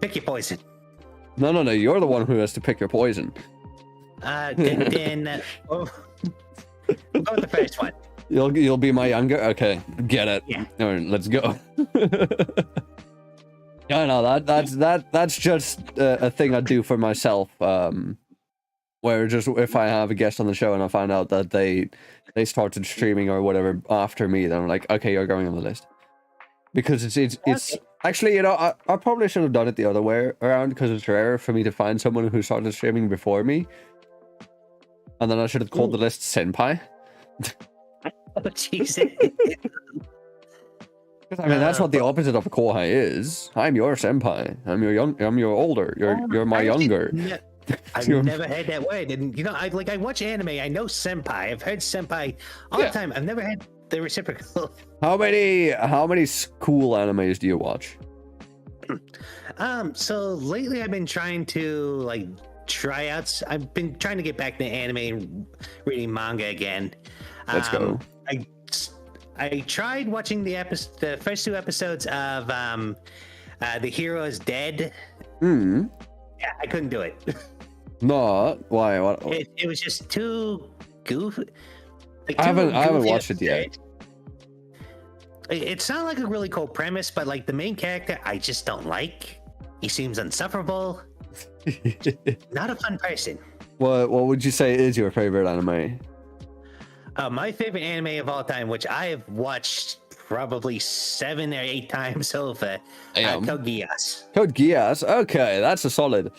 Pick your poison. No. You're the one who has to pick your poison. Then we'll go with the first one. You'll be my younger. Okay, get it. Yeah. All right, let's go. Yeah, no, that's just a thing I do for myself. Where just if I have a guest on the show and I find out that they started streaming or whatever after me, then I'm like, okay, you're going on the list. Because it's Actually, I probably should have done it the other way around because it's rare for me to find someone who started streaming before me. And then I should have called the list Senpai. Oh, Jesus. I mean, that's what the opposite of a kohai is. I'm your senpai. I'm your older. You're my younger. I've never heard that word, and I watch anime. I know senpai. I've heard senpai all the time. I've never had the reciprocal. How many cool animes do you watch? So lately I've been trying to try out. I've been trying to get back to anime and reading manga again. Let's go. I tried watching the first 2 episodes of The Hero is Dead. Yeah, I couldn't do it. No, why? What? It was just too goofy. I haven't watched it yet. It sounded like a really cool premise, but the main character, I just don't like. He seems insufferable. Not a fun person. What would you say is your favorite anime? My favorite anime of all time, which I have watched probably 7 or 8 times over, Code Geass. Code Geass. Okay, that's a solid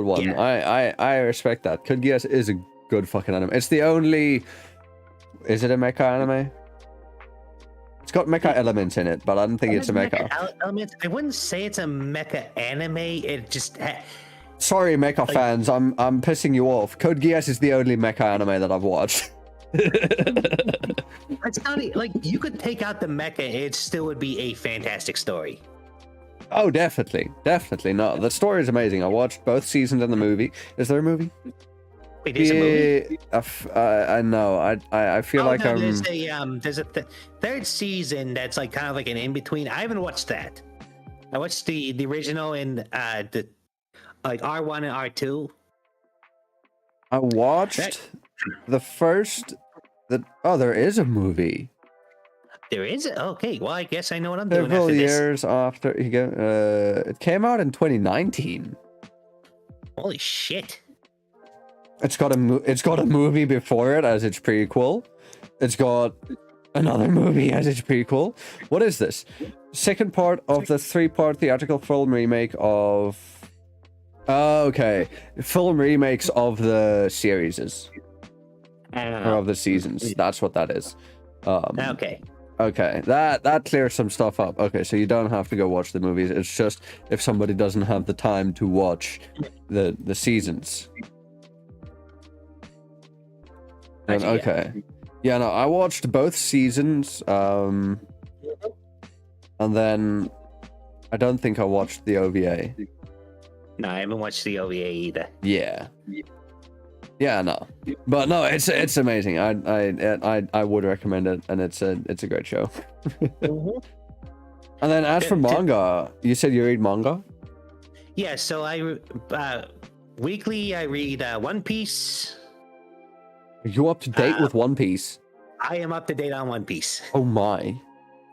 one. Yeah. I respect that. Code Geass is a good fucking anime. It's the only. Is it a mecha anime? It's got mecha elements in it, but I don't think it's a mecha. Elements. I wouldn't say it's a mecha anime. It just. Sorry, mecha fans. I'm pissing you off. Code Geass is the only mecha anime that I've watched. It's not you could take out the mecha, it still would be a fantastic story. Oh, definitely. No, the story is amazing. I watched both seasons and the movie. Is there a movie? Wait, there's a movie? I know. I feel like I'm. There's a third season that's kind of an in between. I haven't watched that. I watched the original and the R1 and R2. I watched the first. There is a movie. There is? Okay, well, I guess I know what I'm doing. Several years after it came out in 2019. Holy shit! It's got a movie before it as its prequel. It's got another movie as its prequel. What is this? Second part of the 3-part theatrical film remake of. Okay, film remakes of the series. Or of the seasons. That's what that is. Okay. That clears some stuff up. Okay, so you don't have to go watch the movies. It's just if somebody doesn't have the time to watch the seasons. And okay. Yeah, no, I watched both seasons. And then I don't think I watched the OVA. No, I haven't watched the OVA either. Yeah, no, but no, it's amazing. I would recommend it, and it's a great show. And then as for manga, you said you read manga? Yeah, so I weekly I read One Piece. Are you up to date with One Piece? I am up to date on One Piece. Oh my!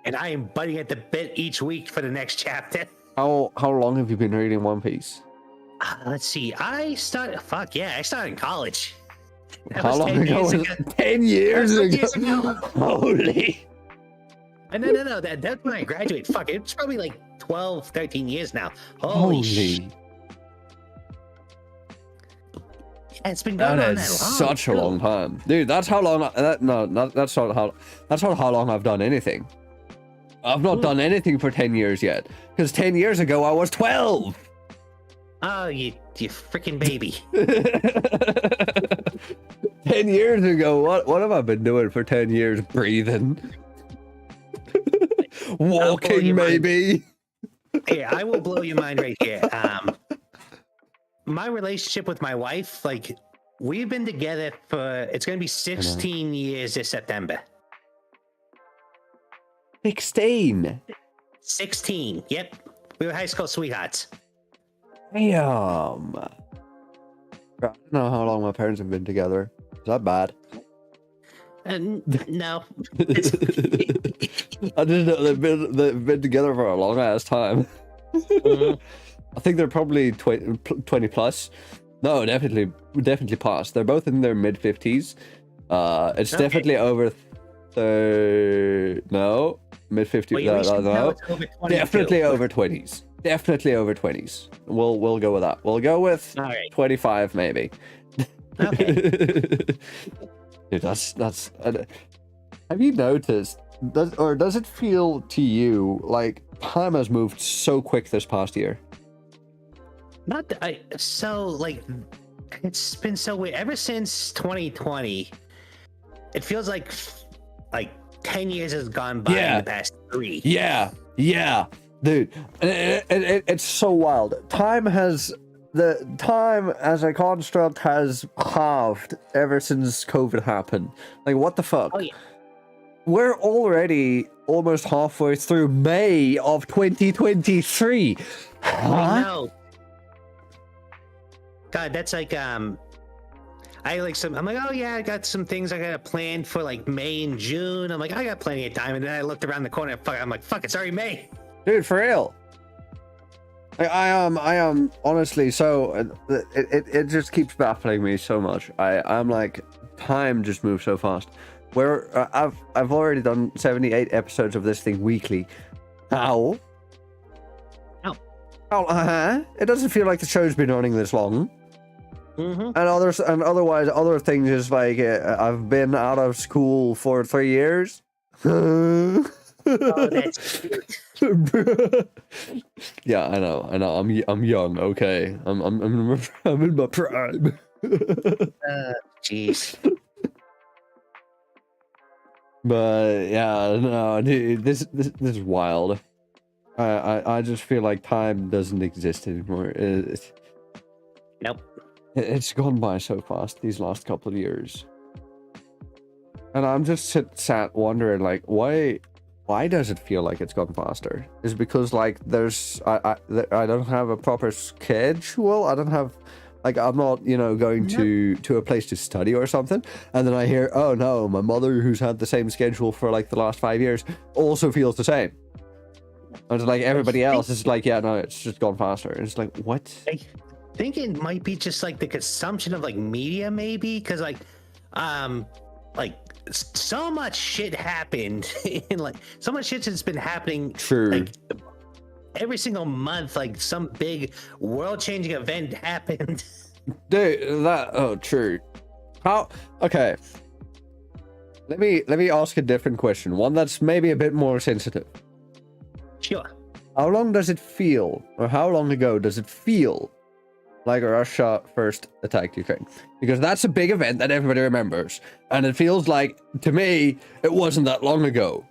And I am butting at the bit each week for the next chapter. How long have you been reading One Piece? Let's see. I started in college. How long ago was it? 10 years ago. Holy. No. That's when I graduated. Fuck, it's probably 12, 13 years now. Holy shit. It's been going on that long. Such a long time. Dude, that's how long that's not how long I've done anything. I've not done anything for 10 years yet. Because 10 years ago I was 12. Oh, you freaking baby. 10 years ago, what have I been doing for 10 years? Breathing. Walking, maybe. Yeah, I will blow your mind right here. My relationship with my wife, we've been together it's going to be 16 years this September. 16? 16, yep. We were high school sweethearts. Damn. I don't know how long my parents have been together. Is that bad? No. I didn't know they've been together for a long ass time. I think they're probably 20 plus. No, definitely past. They're both in their mid 50s. It's definitely over. No, mid 50s. Well, at least now it's over 22. Definitely over 20s. Definitely over 20s. We'll go with that. We'll go with All right. 25 maybe. Okay. Dude, that's. Have you noticed? Does it feel to you like time has moved so quick this past year? So like, it's been so weird ever since 2020. It feels like 10 years has gone by in the past 3. Yeah, dude, it's so wild. Time as a construct has halved ever since COVID happened. Like, what the fuck? Oh, yeah. We're already almost halfway through May of 2023. I know. God, that's like I'm like, oh yeah, I got some things I got planned for like May and June. I'm like, I got plenty of time, and then I looked around the corner. I'm like, fuck, it's already May. Dude, for real. I am honestly so. It just keeps baffling me so much. I'm like, time just moves so fast. I've already done 78 episodes of this thing weekly. How? It doesn't feel like the show's been running this long. Mm-hmm. Otherwise, other things is like I've been out of school for 3 years. Oh, that's cute. Yeah, I know. I'm young. Okay, I'm in my prime. Jeez. But yeah, no, dude, this is wild. I just feel like time doesn't exist anymore. Nope. It's gone by so fast these last couple of years, and I'm just sat wondering, like, why does it feel like it's gone faster? Is it because like I don't have a proper schedule? I don't have, like, I'm not, going to a place to study or something, and then I hear, oh no, my mother, who's had the same schedule for like the last 5 years, also feels the same. And it's like everybody else is like, yeah, no, it's just gone faster. And it's like, what? I think it might be just like the consumption of like media, maybe, because like so much shit happened in like so much shit has been happening. True. Like every single month, like some big world-changing event happened. Dude, true. How? Okay. Let me ask a different question. One that's maybe a bit more sensitive. Sure. How long does it feel, or how long ago does it feel like Russia first attacked Ukraine? Because that's a big event that everybody remembers, and it feels like, to me, it wasn't that long ago.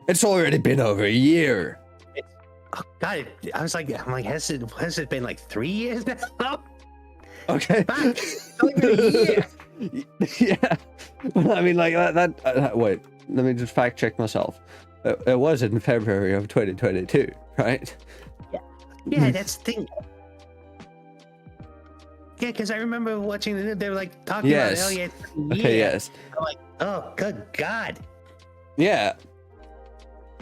It's already been over a year. Oh God! I'm like, has it been like 3 years now? Okay. Back. It's only been a year. Yeah. Well, I mean, like that. Wait, let me just fact check myself. It was in February of 2022, right? Yeah, that's the thing. Yeah, because I remember watching. They were like talking about it. Oh yeah, it's a year. Okay, yes. I'm like, oh good God. Yeah.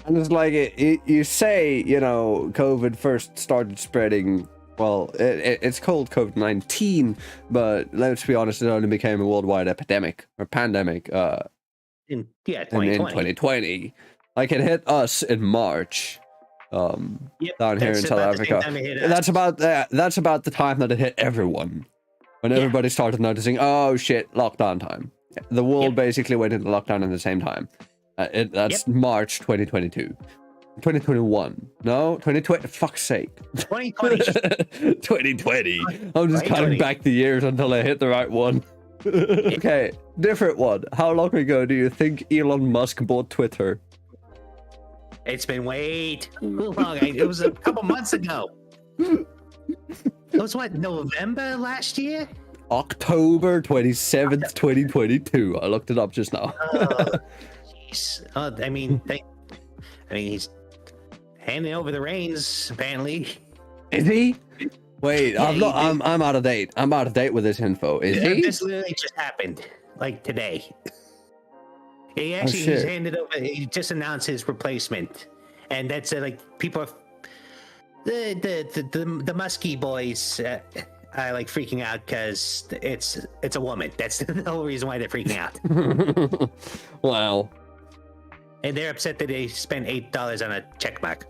And it's like, you say, COVID first started spreading. Well, it's called COVID-19, but let's be honest, it only became a worldwide epidemic or pandemic In 2020. In 2020. Like, it hit us in March, down here in South Africa. That's about the time that it hit everyone, when everybody started noticing, oh shit, lockdown time. The world basically went into lockdown at the same time. That's March 2022. 2021. No, 2020. Fuck's sake. 2020. 2020. I'm just counting back the years until I hit the right one. Okay, different one. How long ago do you think Elon Musk bought Twitter? It's been way too long. It was a couple months ago. It was what, November last year? October 27th, 2022. I looked it up just now. Jeez. I mean, he's handing over the reins, apparently. Is he? Wait, yeah, I'm out of date. I'm out of date with this info. Is he? This literally just happened, like today. He actually he's handed over. He just announced his replacement, and that's like people are the Muskie boys are like freaking out because it's a woman. That's the whole reason why they're freaking out. Wow. And they're upset that they spent $8 on a check mark.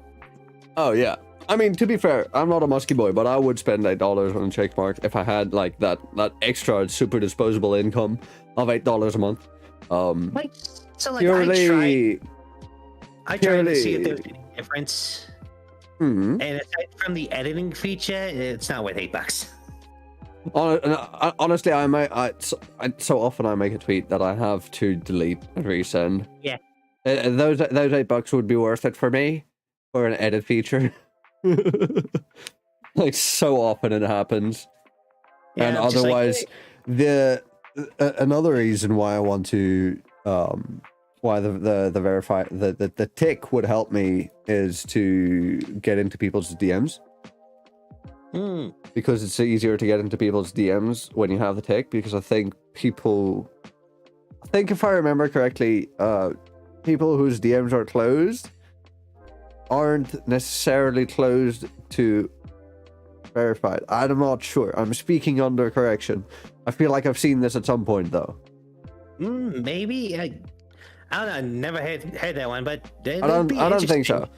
Oh yeah. I mean, to be fair, I'm not a musky boy, but I would spend $8 on a check mark if I had like that extra super disposable income of $8 a month. Like, so like Purely, I tried to see if there was any difference. hmm. And aside from the editing feature, it's not worth $8. Honestly, so often I make a tweet that I have to delete and resend. Yeah. Those $8 would be worth it for me for an edit feature. Like so often it happens. Yeah, And I'm just like, otherwise, another reason why I want to why the verify the tick would help me is to get into people's DMs. Because it's easier to get into people's DMs when you have the tick, because I think if I remember correctly, people whose DMs are closed aren't necessarily closed to verified. I'm not sure. I'm speaking under correction. I feel like I've seen this at some point though. Maybe I don't know. Never heard that one, but I don't think so.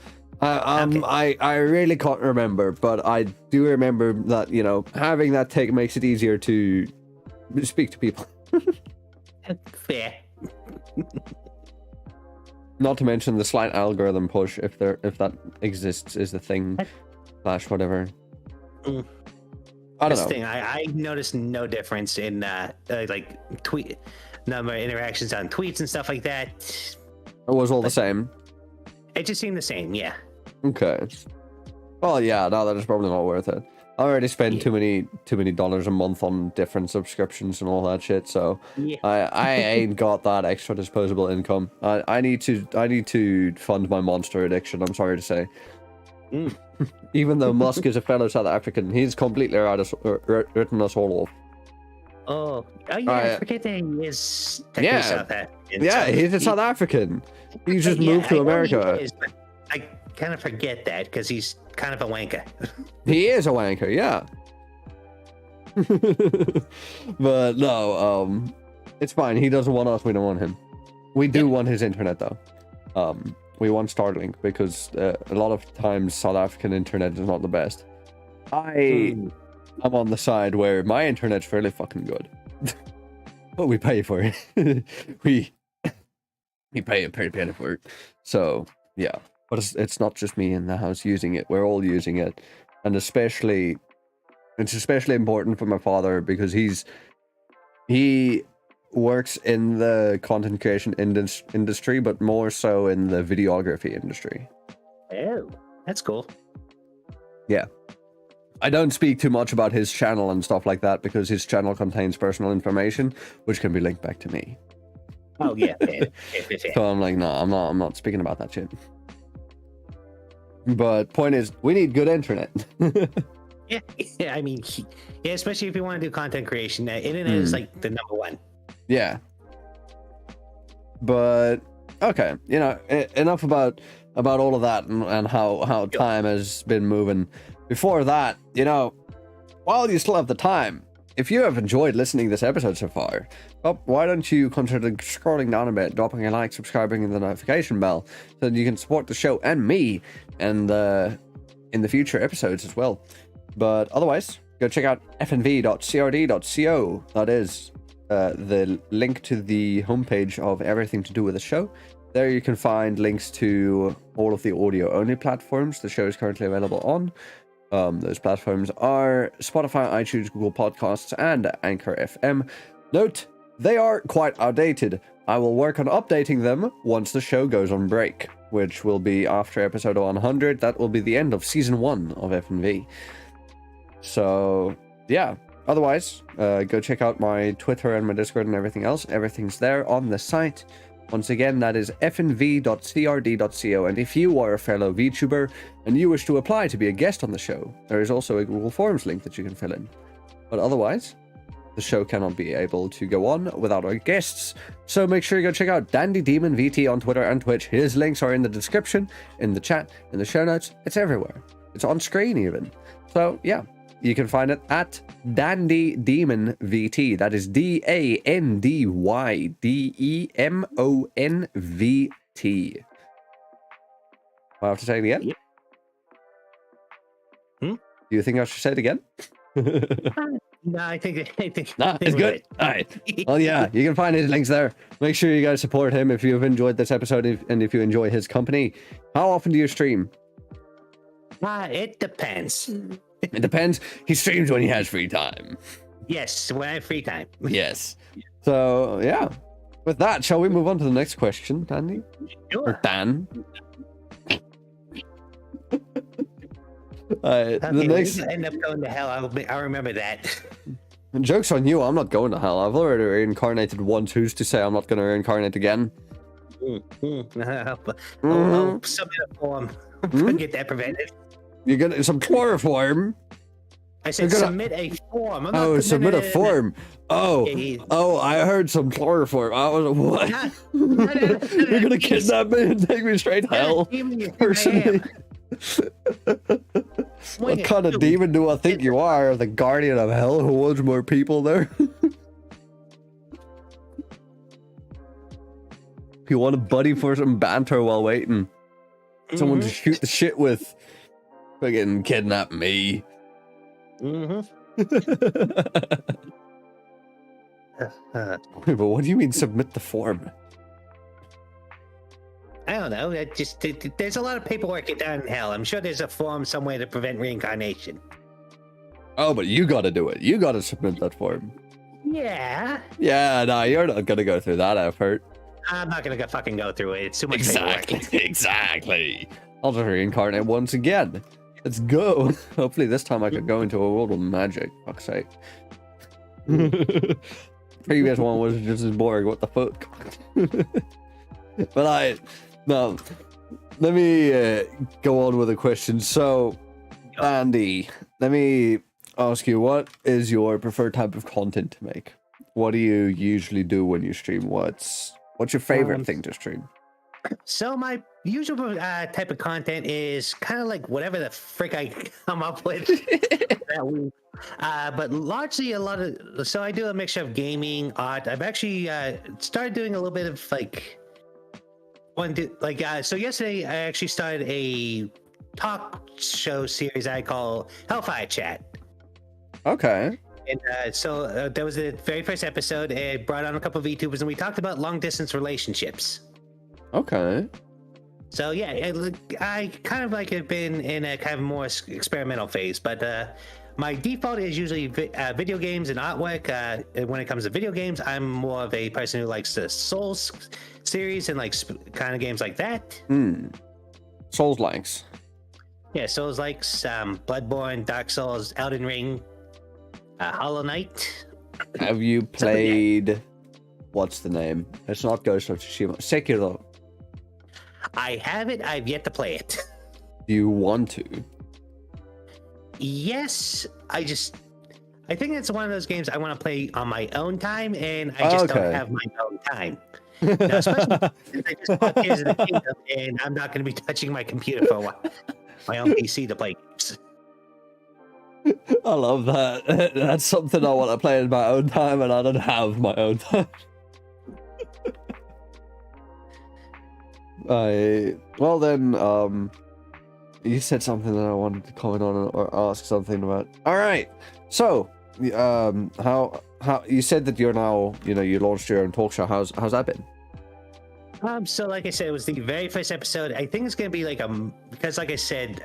Okay. I really can't remember, but I do remember that, you know, having that tick makes it easier to speak to people. Fair. Not to mention the slight algorithm push, if that exists, is the thing / whatever. I don't know. Thing, I noticed no difference in like tweet number of interactions on tweets and stuff like that. It was all the same. It just seemed the same, yeah. Okay. Well, yeah, no, that is probably not worth it. I already spend too many dollars a month on different subscriptions and all that shit, so Yeah. I ain't got that extra disposable income. I need to fund my monster addiction, I'm sorry to say. Even though Musk is a fellow South African, he's completely written us all off. Oh yeah, I forget that he is technically South African. Yeah, so he's a South African. He just moved to I know America. he is, but I kind of forget that because he's kind of a wanker. He is a wanker, yeah. But no, it's fine. He doesn't want us. We don't want him. We do want his internet though. We want Starlink because a lot of times South African internet is not the best. I'm on the side where my internet's really fucking good, but we pay for it. we pay a pretty penny for it. So yeah, but it's not just me in the house using it. We're all using it, and it's especially important for my father because he works in the content creation industry, but more so in the videography industry. Oh, that's cool. Yeah. I don't speak too much about his channel and stuff like that because his channel contains personal information, which can be linked back to me. Oh yeah. Fair. So I'm like, no, I'm not speaking about that shit. But point is, we need good internet. Yeah, I mean, yeah, especially if you want to do content creation, internet is like the number one. Yeah. But okay, you know, enough about all of that and how time has been moving. Before that, you know, while you still have the time, if you have enjoyed listening to this episode so far, well, why don't you consider scrolling down a bit, dropping a like, subscribing, and the notification bell, so that you can support the show and me and in the future episodes as well. But otherwise, go check out fnv.crd.co. That is the link to the homepage of everything to do with the show. There you can find links to all of the audio-only platforms the show is currently available on. Those platforms are Spotify, iTunes, Google Podcasts, and Anchor FM. Note, they are quite outdated. I will work on updating them once the show goes on break, which will be after episode 100. That will be the end of season 1 of FNV. So, yeah. Otherwise, go check out my Twitter and my Discord and everything else. Everything's there on the site. Once again, that is fnv.crd.co. And if you are a fellow VTuber and you wish to apply to be a guest on the show, there is also a Google Forms link that you can fill in. But otherwise, the show cannot be able to go on without our guests. So make sure you go check out Dandy Demon VT on Twitter and Twitch. His links are in the description, in the chat, in the show notes. It's everywhere. It's on screen even. So yeah. You can find it at Dandy Demon VT. That is DANDYDEMONVT. I have to say it again? Yep. Hmm? Do you think I should say it again? No, I think Nah, it's good. All right. Well, yeah, you can find his links there. Make sure you guys support him if you've enjoyed this episode and if you enjoy his company. How often do you stream? It depends. It depends. He streams when he has free time. Yes, when I have free time. Yes. So, yeah. With that, shall we move on to the next question, Dandy? Or Sure. Dan? The Okay, next... we end up going to hell. I'll remember that. Joke's on you, I'm not going to hell. I've already reincarnated once. Who's to say I'm not going to reincarnate again? I'll submit a form. Get that prevented. You're going to... Some chloroform? I said gonna- submit a form. I'm not Oh, submit a form. Oh, Yeah, oh, I heard some chloroform. I was what? You're gonna kidnap me and take me straight to hell? Personally, what kind of demon do I think you are? The guardian of hell who wants more people there? You want a buddy for some banter while waiting? Someone to shoot the shit with? Fucking kidnap me. Wait, but what do you mean submit the form? I don't know. There's a lot of paperwork down in hell. I'm sure there's a form somewhere to prevent reincarnation. Oh, but you gotta do it. You gotta submit that form. Yeah. Yeah, no, you're not gonna go through that effort. I'm not gonna fucking go through it. It's too much Exactly, paperwork. exactly. I'll just reincarnate once again. Let's go. Hopefully this time I could go into a world of magic. Fuck's sake. Previous one was just as boring. What the fuck? But no. Let me go on with a question. So, Andy, let me ask you, what is your preferred type of content to make? What do you usually do when you stream? What's your favorite thing to stream? So my usual type of content is kind of like whatever the frick I come up with that week. But largely so I do a mixture of gaming, art. I've actually started doing a little bit of so yesterday I actually started a talk show series I call Hellfire Chat. Okay. And so that was the very first episode. It brought on a couple of VTubers and we talked about long distance relationships. Okay. So yeah, I kind of have been in a kind of more experimental phase, but my default is usually video games and artwork. When it comes to video games, I'm more of a person who likes the Souls series and kind of games like that. Souls likes. Yeah, Souls likes Bloodborne, Dark Souls, Elden Ring, Hollow Knight. Have you played? What's the name? It's not Ghost of Tsushima. Sekiro. I have it. I've yet to play it. Do you want to? Yes, I think it's one of those games I want to play on my own time, and I just don't have my own time. Now, especially since I just bought Tears of the Kingdom, and I'm not going to be touching my computer for a while. My own PC to play games. I love that. That's something I want to play in my own time, and I don't have my own time. Well then, you said something that I wanted to comment on or ask something about. All right, so how you said that you're now, you launched your own talk show. How's that been? So like I said, it was the very first episode. I think it's gonna be because like I said,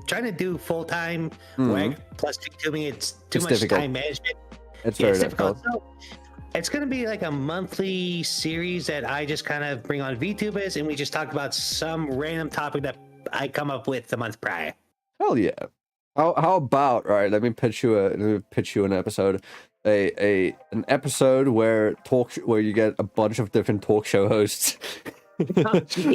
trying to do full-time work plus VTubing, it's too much difficult. time management. It's very difficult. So it's gonna be like a monthly series that I just kind of bring on VTubers and we just talk about some random topic that I come up with the month prior. Hell yeah. How about, all right, let me pitch you an episode. An episode where you get a bunch of different talk show hosts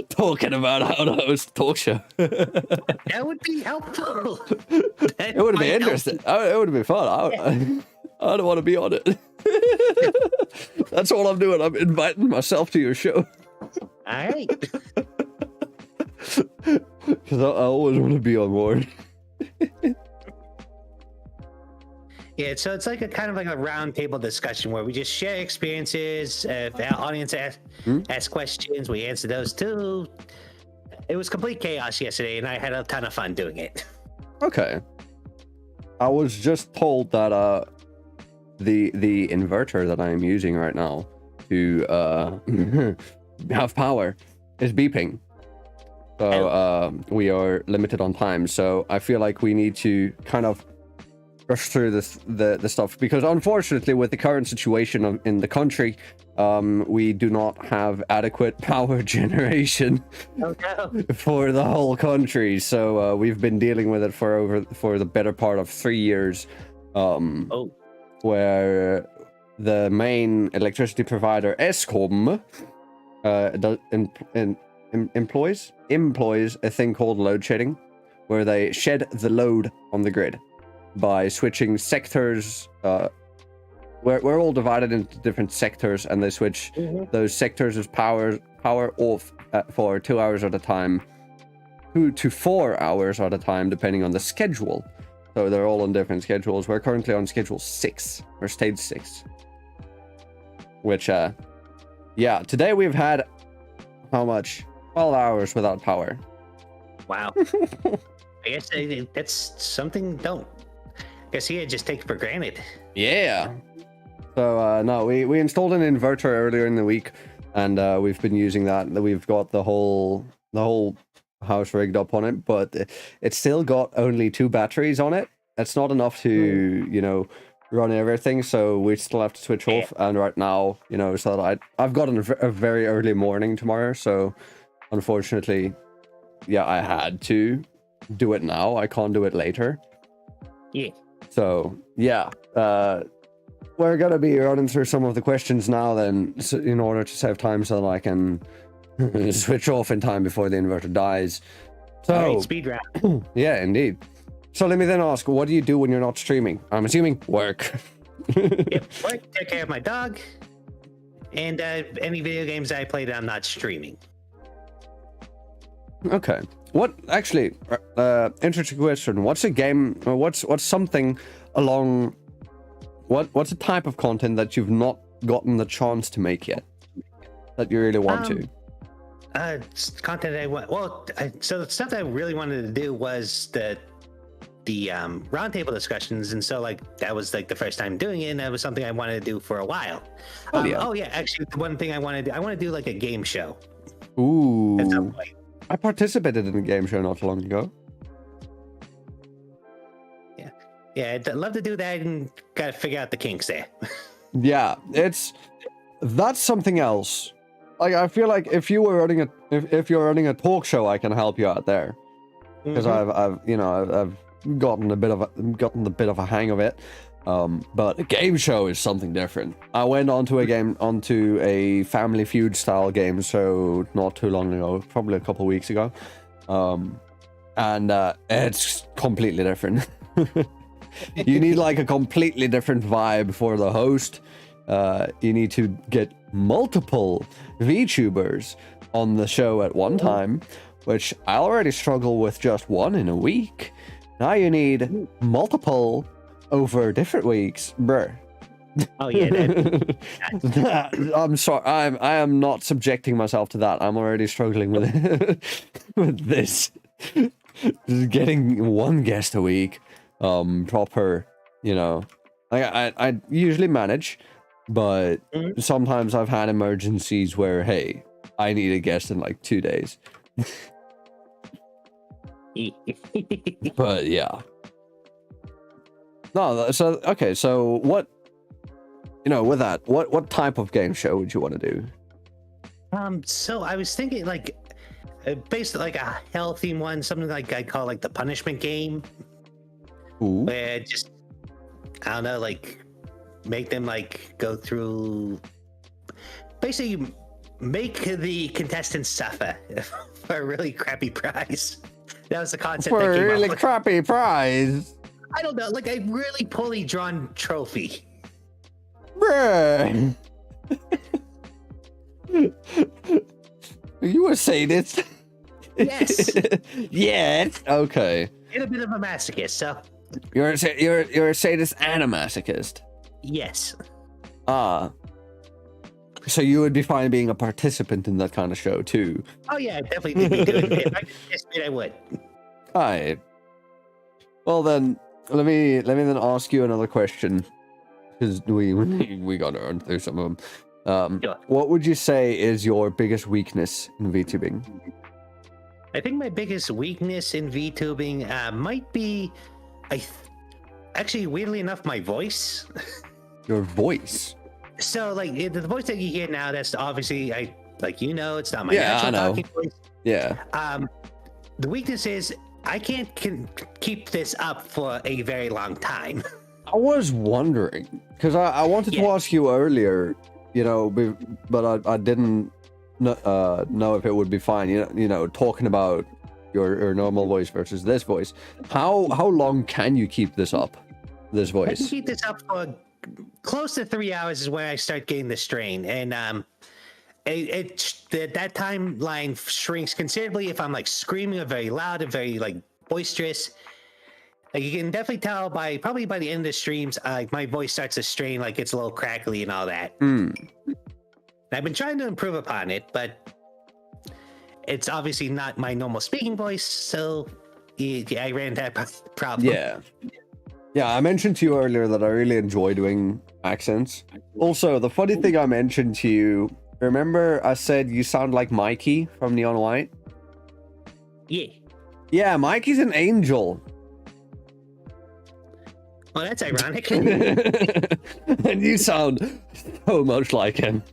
talking about how to host a talk show. That would be helpful. It would be interesting. It would be fun. I don't want to be on it. That's all I'm doing. I'm inviting myself to your show. All right. Because I always want to be on board. Yeah, so it's like a kind of like a round table discussion where we just share experiences. If our audience asks questions, we answer those too. It was complete chaos yesterday, and I had a ton of fun doing it. Okay. I was just told that the inverter that I am using right now to have power is beeping. So we are limited on time. So I feel like we need to kind of rush through the stuff, because unfortunately with the current situation in the country, we do not have adequate power generation for the whole country. So we've been dealing with it for the better part of 3 years, where the main electricity provider Eskom employs a thing called load shedding, where they shed the load on the grid by switching sectors. We're all divided into different sectors, and they switch those sectors of power off for 2 hours at a time, 2 to 4 hours at a time, depending on the schedule. So they're all on different schedules. We're currently on schedule 6, or stage 6. Which, yeah, today we've had, how much? 12 hours without power. Wow. I guess that's something I guess you just take for granted. Yeah. So, no, we installed an inverter earlier in the week, and we've been using that. We've got the whole house rigged up on it, but it's still got only 2 batteries on it. It's not enough to, run everything, so we still have to switch off. And right now, so that I've got a very early morning tomorrow, so unfortunately, yeah, I had to do it now. I can't do it later. Yeah. So, yeah, we're going to be running through some of the questions now then, in order to save time so that I can switch off in time before the inverter dies. So, all right, speed round. Yeah, indeed. So let me then ask, what do you do when you're not streaming? I'm assuming work. Yep, work, take care of my dog, and any video games I play that I'm not streaming. Okay. What actually? Interesting question. What's a game? Or what's something along? What's a type of content that you've not gotten the chance to make yet, that you really want to? Content I want. Well, so the stuff that I really wanted to do was the roundtable discussions, and so that was the first time doing it, and that was something I wanted to do for a while. Actually, the one thing I want to do like a game show. Ooh. At some point. I participated in a game show not long ago. Yeah, I'd love to do that, and gotta figure out the kinks there. Yeah, that's something else. I feel like if you were running if you're running a talk show, I can help you out there, because I've gotten the bit of a hang of it. But a game show is something different. I went onto a Family Feud style game show not too long ago, probably a couple weeks ago, and it's completely different. You need a completely different vibe for the host. You need to get multiple VTubers on the show at one time, which I already struggle with just one in a week. Now you need multiple over different weeks, bruh. Oh yeah. I'm sorry. I am not subjecting myself to that. I'm already struggling with it, with this. Just getting one guest a week, proper. I usually manage, but sometimes I've had emergencies where, hey, I need a guest in 2 days. But yeah. No, so okay, so what, with that, what type of game show would you want to do? So I was thinking basically a healthy one, something I call the punishment game. Ooh. Where just, I don't know, make them go through, basically make the contestants suffer for a really crappy prize. That was the concept. For a really crappy prize. I don't know, a really poorly drawn trophy. Bruh. You a sadist? Yes. Yes. Okay. And a bit of a masochist, so. You're a sadist and a masochist. Yes. So you would be fine being a participant in that kind of show too. Oh yeah, I definitely think we do it. If I could participate, I would. All right. Well then, let me then ask you another question, because we got to run through some of them. Sure. What would you say is your biggest weakness in VTubing? I think my biggest weakness in VTubing might be, actually, weirdly enough, my voice. Your voice. So, like, the voice that you hear now, that's obviously, it's not my Yeah, natural I know. talking voice. Yeah. The weakness is I can't keep this up for a very long time. I was wondering, because I wanted to ask you earlier, but I didn't know if it would be fine. You know, talking about your normal voice versus this voice. How long can you keep this up? This I can voice. keep this up for close to 3 hours is when I start getting the strain, and that timeline shrinks considerably if I'm like screaming or very loud and very like boisterous. Like you can definitely tell probably by the end of the streams, my voice starts to strain, like it's a little crackly and all that. I've been trying to improve upon it, but it's obviously not my normal speaking voice, so yeah, I ran into that problem. Yeah, I mentioned to you earlier that I really enjoy doing accents. Also, the funny thing I mentioned to you, remember I said you sound like Mikey from Neon White? Yeah, Mikey's an angel. Well, that's ironic. And you sound so much like him.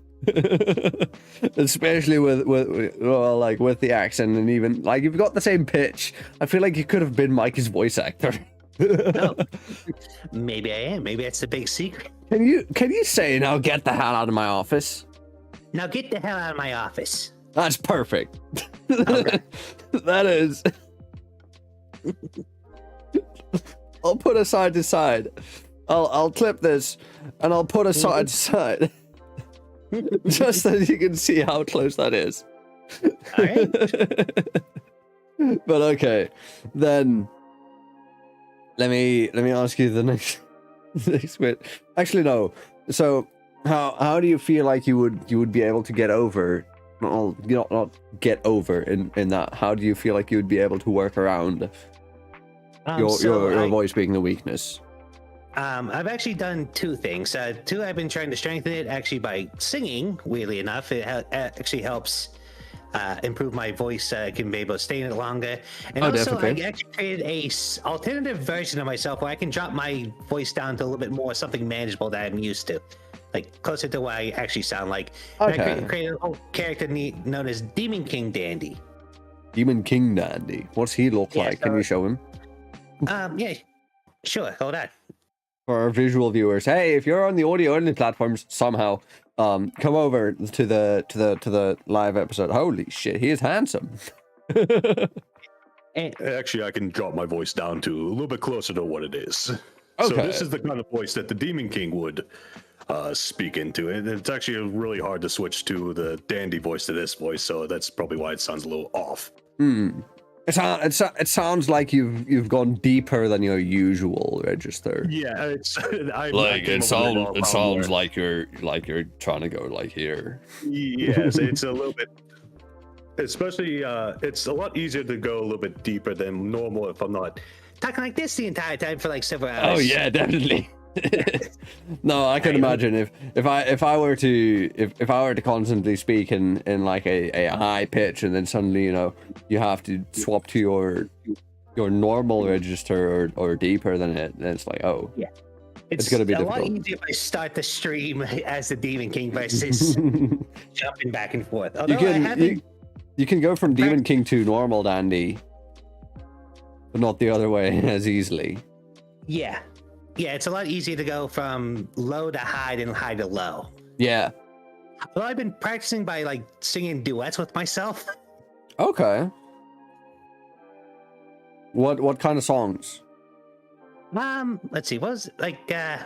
Especially with the accent, and even like you've got the same pitch. I feel like you could have been Mikey's voice actor. Oh, maybe I am. Maybe that's the big secret. Can you say, now get the hell out of my office? Now get the hell out of my office. That's perfect. Okay. That is. I'll put a side to side. I'll clip this and I'll put a side to side. Just so you can see how close that is. All right. But okay, then let me ask you the next bit. Actually, no. So how do you feel like you would be able to get over? Not get over in that. How do you feel like you would be able to work around your voice being the weakness? I've actually done two things. Two, I've been trying to strengthen it actually by singing. Weirdly enough, it actually helps improve my voice. I can be able to stay in it longer. And also, definitely. I actually created a alternative version of myself where I can drop my voice down to a little bit more something manageable that I'm used to, like closer to what I actually sound like. And I created a whole character known as Demon King Dandy. Demon King Dandy. What's he look like? Can you show him? Yeah, sure. Hold on. For our visual viewers, hey, if you're on the audio only platforms somehow, come over to the live episode. Holy shit, he is handsome. Actually, I can drop my voice down to a little bit closer to what it is. Okay. So this is the kind of voice that the Demon King would speak into. And it's actually really hard to switch to the Dandy voice to this voice, so that's probably why it sounds a little off. It sounds like you've gone deeper than your usual register. Yeah, it's It sounds like you're trying to go like here. Yes, it's a little bit. Especially, it's a lot easier to go a little bit deeper than normal if I'm not Talking like this the entire time for like several hours. Oh yeah, definitely. No, I can imagine if I were to constantly speak in like a high pitch, and then suddenly you have to swap to your normal register or deeper than it, then it's like, oh yeah, it's gonna be a difficult. lot easier if I start the stream as the Demon King versus jumping back and forth. Although you can go from Demon King to normal Dandy, but not the other way as easily. Yeah, it's a lot easier to go from low to high than high to low. Yeah. Well, I've been practicing by like singing duets with myself. Okay. What kind of songs? Let's see. What was like? Let's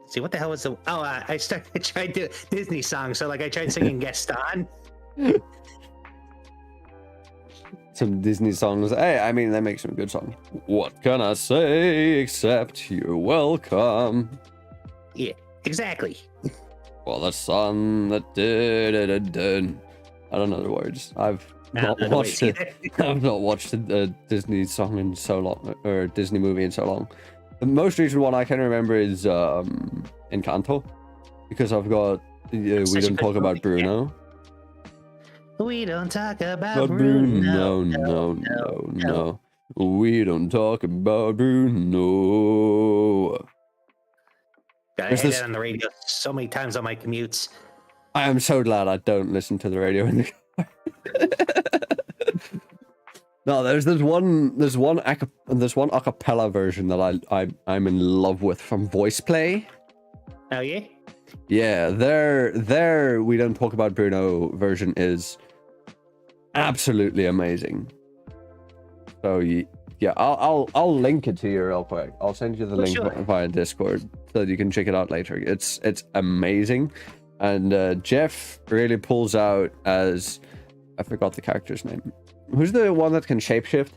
see. What the hell was the? Oh, I tried to Disney songs. So like, I tried singing Gaston. Some Disney songs. Hey, I mean, they make some good songs. What can I say except you're welcome? Yeah, exactly. Well, the sun that did. I don't know the words. I've not watched it. I've not watched a Disney song in so long, or a Disney movie in so long. The most recent one I can remember is Encanto, because I've got we don't talk about Bruno. We don't talk about But Bruno. No. We don't talk about Bruno. I Is heard this- that on the radio so many times on my commutes. I am so glad I don't listen to the radio in the car. No, there's one a cappella version that I'm in love with from Voice Play. Oh yeah. Yeah, their we don't talk about Bruno version is absolutely amazing. So yeah, I'll link it to you real quick. I'll send you the link sure. via Discord so that you can check it out later. It's amazing, and Jeff really pulls out as I forgot the character's name. Who's the one that can shapeshift?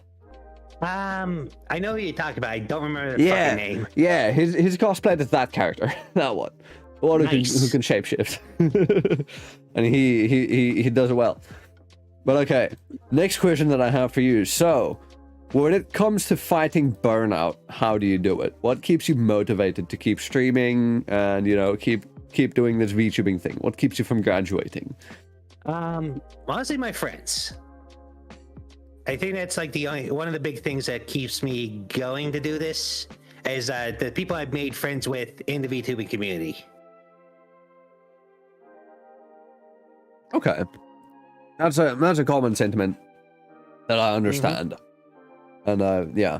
I know who you're talking about. I don't remember the fucking name. Yeah, his cosplay is that character. That one. The one Nice. who can shapeshift. And he does it well. But okay, next question that I have for you. So, when it comes to fighting burnout, how do you do it? What keeps you motivated to keep streaming and, keep doing this VTubing thing? What keeps you from graduating? Honestly, my friends. I think that's like one of the big things that keeps me going to do this is the people I've made friends with in the VTubing community. Okay. That's a common sentiment that I understand. And yeah.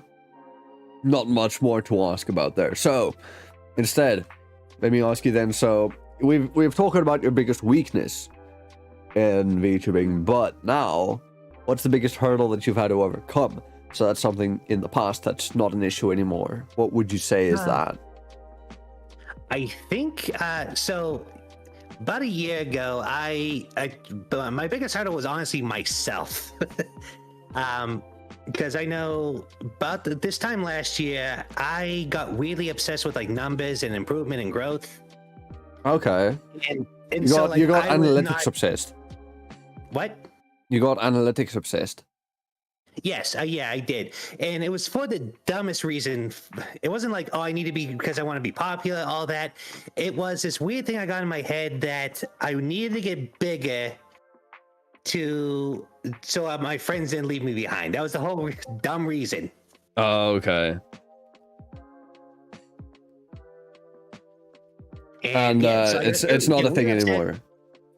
Not much more to ask about there. So, instead, let me ask you then, so we've talked about your biggest weakness in VTubing, but now what's the biggest hurdle that you've had to overcome? So that's something in the past that's not an issue anymore. What would you say is that? I think so. About a year ago, my biggest hurdle was honestly myself, because I know about this time last year, I got really obsessed with like numbers and improvement and growth. Okay. And You so, got I was analytics not- obsessed. What? You got analytics obsessed. Yes, yeah, I did. And it was for the dumbest reason. It wasn't like, oh, I need to be because I want to be popular, all that. It was this weird thing I got in my head that I needed to get bigger so my friends didn't leave me behind. That was the whole dumb reason. Oh, okay. And yeah, so it's not a thing we upset- anymore.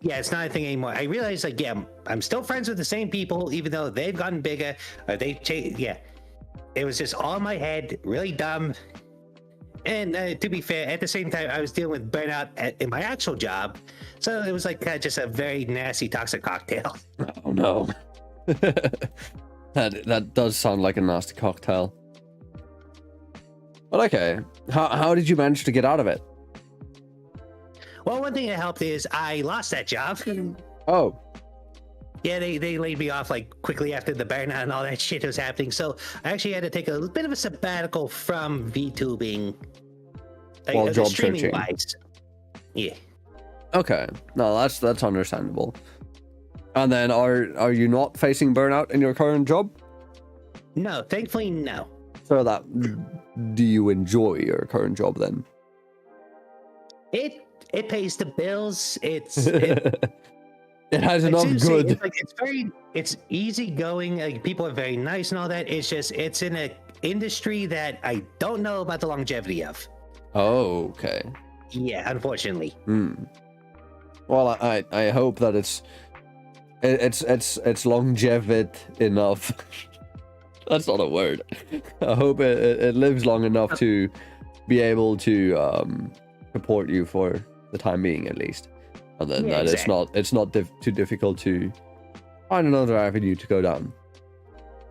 Yeah, it's not a thing anymore. I realized, like, yeah, I'm still friends with the same people, even though they've gotten bigger. Or they've changed. Yeah, it was just all in my head, really dumb. And to be fair, at the same time, I was dealing with burnout in my actual job, so it was like just a very nasty, toxic cocktail. Oh no. That does sound like a nasty cocktail. But okay, how did you manage to get out of it? Well, one thing that helped is I lost that job. Oh, Yeah, they laid me off like quickly after the burnout and all that shit was happening. So I actually had to take a bit of a sabbatical from VTubing. While job streaming searching. wise. Yeah. okay. No, that's understandable. And then are you not facing burnout in your current job? No, thankfully, no. So that do you enjoy your current job then? It pays the bills. It has enough seriously, good. it's easy going. Like people are very nice and all that. It's just it's in an industry that I don't know about the longevity of. Oh, okay. Yeah, unfortunately. Well, I hope that it's longevity enough. That's not a word. I hope it lives long enough to be able to support you for the time being, at least, and then Yeah, that it's not too difficult to find another avenue to go down.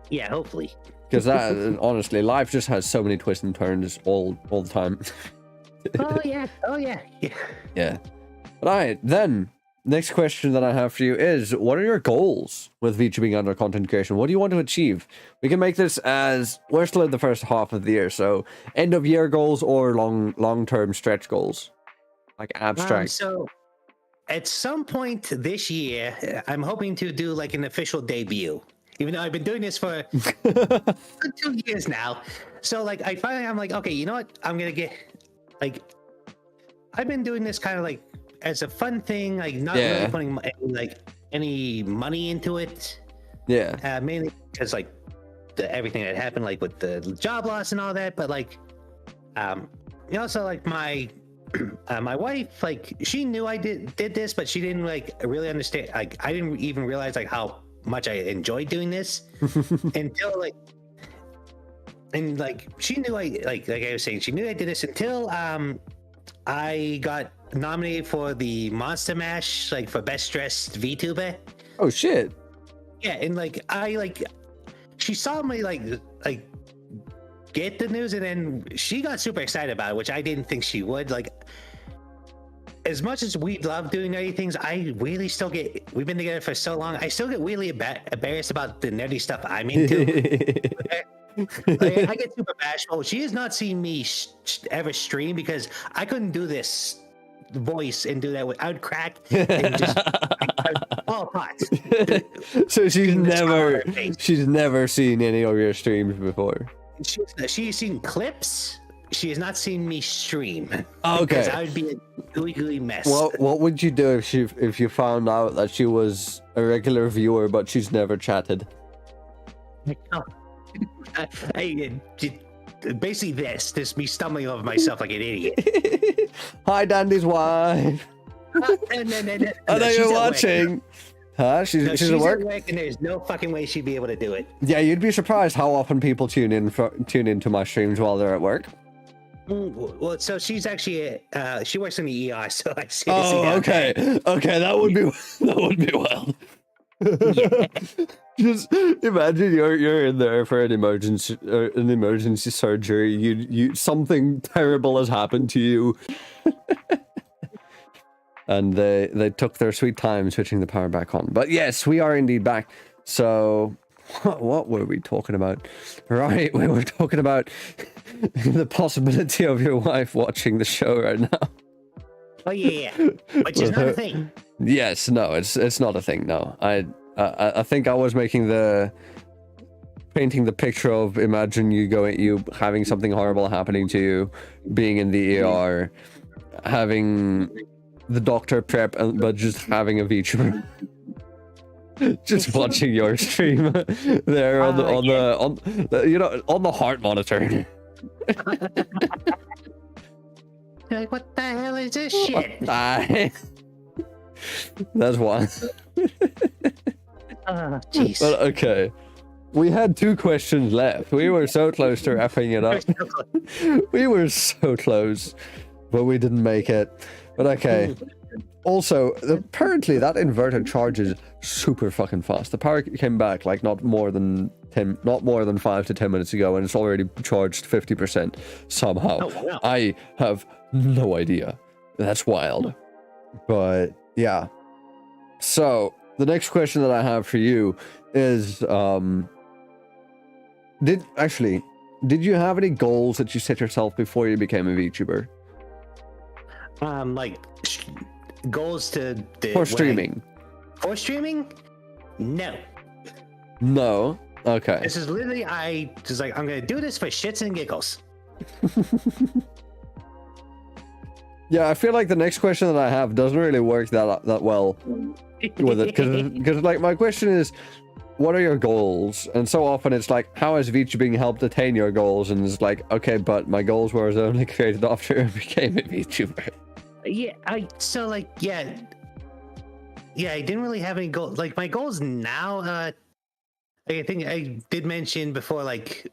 Yeah, hopefully. Because that honestly, life just has so many twists and turns all the time. Oh yeah. Yeah. But alright, then next question that I have for you is, what are your goals with VTubing under content creation? What do you want to achieve? We can make this as we're still in the first half of the year, so end of year goals or long-term stretch goals, like abstract. So at some point this year, I'm hoping to do like an official debut. Even though I've been doing this for 2 years now, so like I'm like, okay, you know what? I'm gonna get like, I've been doing this kind of like as a fun thing, like not really putting any money into it. Yeah. Mainly because like everything that happened, like with the job loss and all that. But like, you know, so like my my wife, like she knew I did this, but she didn't like really understand. Like I didn't even realize like how much I enjoyed doing this until like, and like she knew like I was saying, she knew I did this until I got nominated for the Monster Mash, like for best dressed VTuber. Oh shit. Yeah, and like she saw me like get the news, and then she got super excited about it, which I didn't think she would. Like, as much as we love doing nerdy things, I really still get. We've been together for so long. I still get really embarrassed about the nerdy stuff I'm into. Like, I get super bashful. She has not seen me ever stream because I couldn't do this voice and do that. I would crack and just fall apart. So she's never seen any of your streams before. She's seen clips. She has not seen me stream. Okay. Because I would be a gooey mess. What would you do if you found out that she was a regular viewer but she's never chatted? Basically this me stumbling over myself like an idiot. Hi, Dandy's wife. I know you're watching. Huh? She's at work, and there's no fucking way she'd be able to do it. Yeah, you'd be surprised how often people tune into my streams while they're at work. Well, so she's actually she works in the ER, so I see. Oh, okay, that would be wild. Yeah. Just imagine you're in there for an emergency surgery. You something terrible has happened to you, and they took their sweet time switching the power back on. But yes, we are indeed back. So what were we talking about? Right, we were talking about the possibility of your wife watching the show right now. Oh yeah, which is not a thing. Yes, no, it's not a thing. No, I think I was painting the picture of imagine you having something horrible happening to you, being in the ER, having the doctor prep, but just having a VTuber. Just watching your stream there on the heart monitor. You're like, what the hell is this shit? That's one. Oh, jeez. But okay, we had 2 questions left. We were so close to wrapping it up. We were so close, but we didn't make it. But okay. Also, apparently that inverter charges super fucking fast. The power came back like not more than 5 to 10 minutes ago, and it's already charged 50% somehow. Oh, wow. I have no idea. That's wild. But yeah. So the next question that I have for you is, did you have any goals that you set yourself before you became a VTuber? Like goals to for streaming. For streaming? No. No. Okay. This is literally I'm gonna do this for shits and giggles. Yeah, I feel like the next question that I have doesn't really work that well with it, because like my question is, what are your goals? And so often it's like, how has VTubing helped attain your goals? And it's like, okay, but my goals were only created after I became a VTuber. Yeah, I didn't really have any goals. Like my goals now, I think I did mention before, like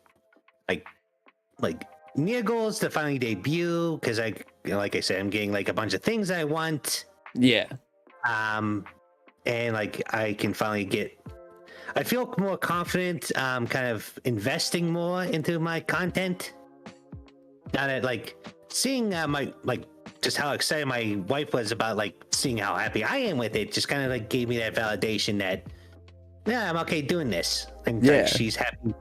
near goals to finally debut, because like I said, I'm getting like a bunch of things I want. Yeah. And like I can finally I feel more confident, kind of investing more into my content. Now that like seeing just how excited my wife was about like seeing how happy I am with it, just kind of like gave me that validation that I'm okay doing this, and like, she's happy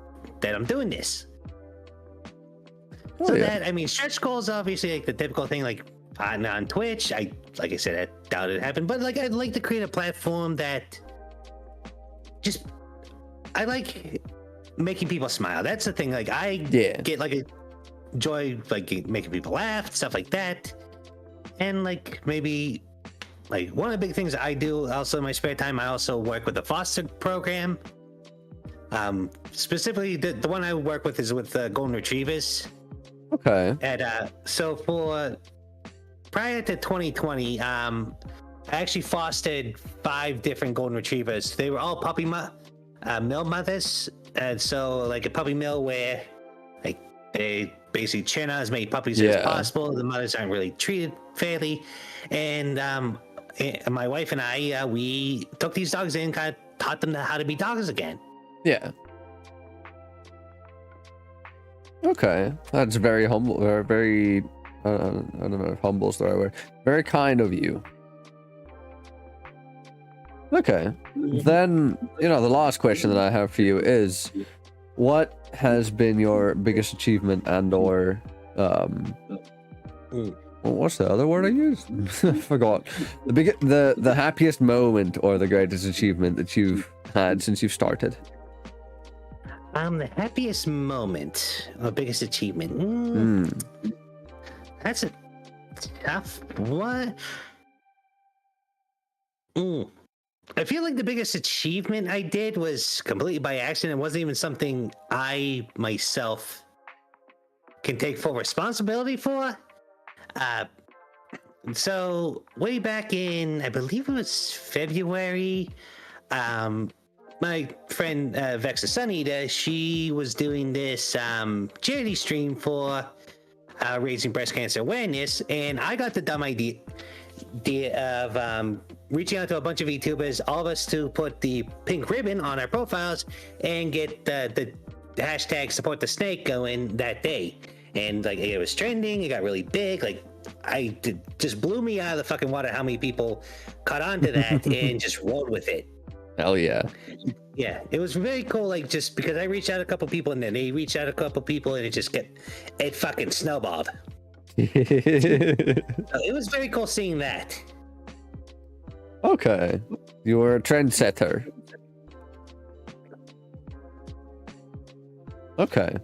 that I'm doing this. That, I mean, stretch goals obviously like the typical thing, like on Twitch. Like I said, doubt it happened. But like, I'd like to create a platform that I like making people smile. That's the thing. Like, I get like a joy, like making people laugh, stuff like that. And like, maybe like one of the big things I do also in my spare time, I also work with the foster program. Specifically, the one I work with is with golden retrievers. Okay. And so for prior to 2020, I actually fostered 5 different golden retrievers. They were all puppy mill mothers. And so like a puppy mill where like they basically churn out as many puppies as possible. The mothers aren't really treated fairly. And my wife and I, we took these dogs in, kind of taught them how to be dogs again. Yeah. Okay. That's very humble, or very, I don't know if humble is the right word. Very kind of you. Okay. Then, the last question that I have for you is, what has been your biggest achievement and or, what's the other word I used? I forgot. The happiest moment or the greatest achievement that you've had since you've started? The happiest moment or biggest achievement. That's a tough one. I feel like the biggest achievement I did was completely by accident. It wasn't even something I myself can take full responsibility for. So way back in, I believe it was February, my friend Vexa Suneater, she was doing this charity stream for raising breast cancer awareness, and I got the dumb idea of reaching out to a bunch of VTubers, all of us to put the pink ribbon on our profiles and get the hashtag support the snake going that day. And like, it was trending, it got really big. Like, just blew me out of the fucking water how many people caught on to that and just rolled with it. Hell yeah. Yeah, it was very cool. Like, just because I reached out a couple people and then they reached out a couple people and it fucking snowballed. So it was very cool seeing that. Okay. You were a trendsetter. Okay.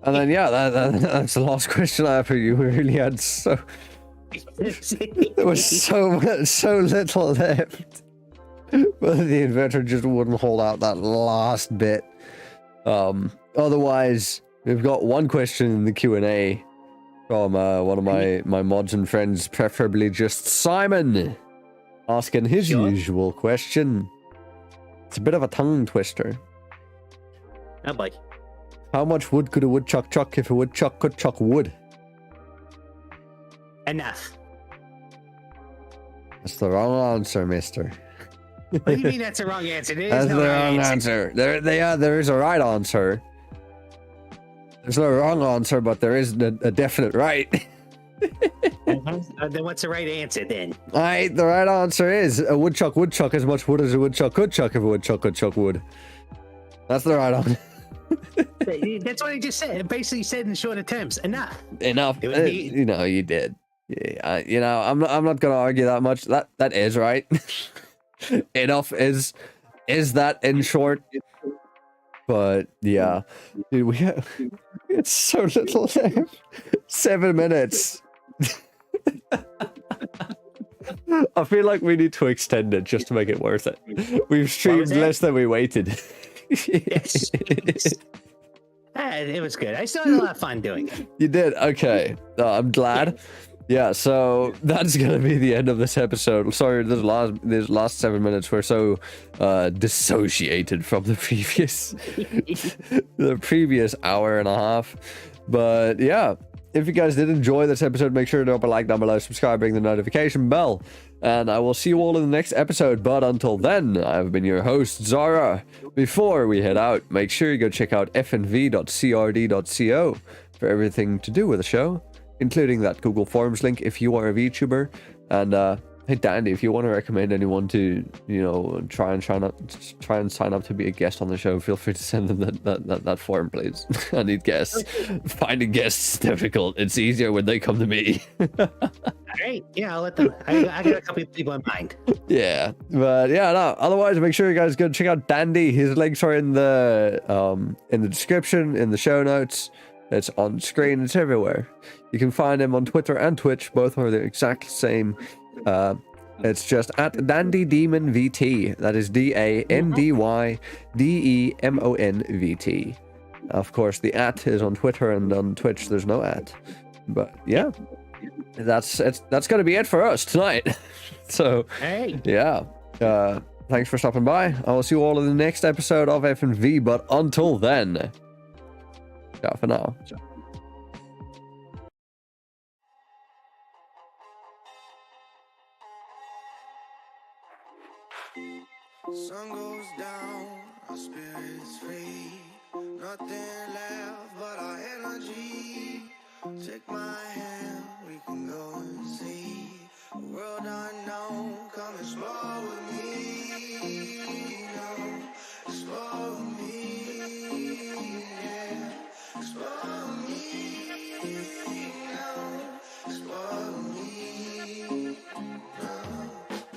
And then, that's the last question I have for you. We really had there was so little left. But the inventor just wouldn't hold out that last bit. Otherwise, we've got one question in the Q&A from one of my mods and friends, preferably just Simon, asking his usual question. It's a bit of a tongue twister. Oh boy. How much wood could a woodchuck chuck if a woodchuck could chuck wood? Enough. That's the wrong answer, mister. What do you mean that's the wrong answer? That's the wrong answer. There is a right answer. There's no wrong answer, but there is a definite right. Then what's the right answer then? The right answer is a woodchuck would chuck as much wood as a woodchuck could chuck if a woodchuck could chuck wood. That's the right answer. That's what I just said. It basically said in shorter terms, enough. Enough. You did. Yeah, I'm not gonna argue that much. That is right. Enough is that in short. But yeah, dude, we have so little left. 7 minutes. I feel like we need to extend it just to make it worth it. We've streamed less than we waited. Yes. It was good. I still had a lot of fun doing it. You did? Okay. I'm glad. Yeah, so that's gonna be the end of this episode. Sorry, this last 7 minutes were so dissociated from the previous hour and a half. But yeah, if you guys did enjoy this episode, make sure to drop a like down below, subscribe, ring the notification bell, and I will see you all in the next episode. But until then, I've been your host, Zara. Before we head out, make sure you go check out fnv.crd.co for everything to do with the show, including that Google Forms link if you are a VTuber. And hey, Dandy, if you want to recommend anyone to, try and sign up to be a guest on the show, feel free to send them that form, please. I need guests. Finding guests is difficult. It's easier when they come to me. right. Yeah, I'll let them. I got a couple of people in mind. Yeah, but yeah, no. Otherwise, make sure you guys go check out Dandy. His links are in the description, in the show notes. It's on screen. It's everywhere. You can find him on Twitter and Twitch. Both are the exact same. It's just at DandyDemonVT. That is DandyDemonVT. Of course, the @ is on Twitter, and on Twitch there's no @ But yeah, that's gonna be it for us tonight. So Hey. yeah, thanks for stopping by. I will see you all in the next episode of FNV. But until then, ciao for now. Sun goes down, our spirits free. Nothing left but our energy. Take my hand, we can go and see a world unknown. Come explore with me. No, explore with me. Yeah, explore with me. No, explore with me. No,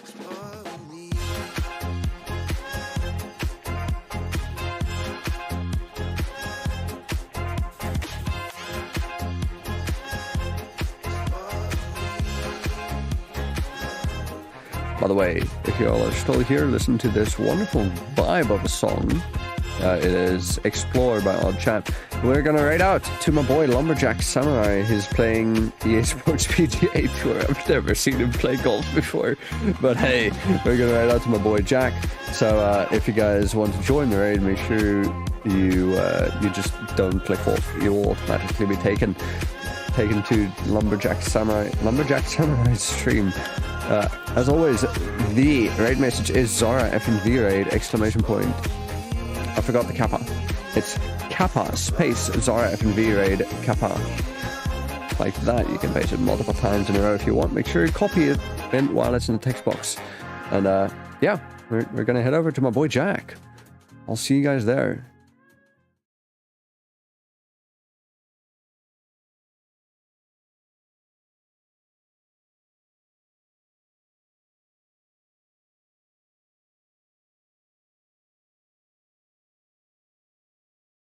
explore with me. By the way, if you all are still here, listen to this wonderful vibe of a song. It is Explored by Odd Chat. We're gonna ride out to my boy Lumberjack Samurai. He's playing EA Sports PGA Tour. I've never seen him play golf before, but hey, we're gonna ride out to my boy Jack. So if you guys want to join the raid, make sure you just don't click off. You'll automatically be taken to Lumberjack Samurai's stream. As always, the raid message is Zara FNV raid ! I forgot the kappa. It's kappa space Zara FNV raid kappa. Like that. You can paste it multiple times in a row if you want. Make sure you copy it in while it's in the text box. And yeah, we're gonna head over to my boy Jack. I'll see you guys there.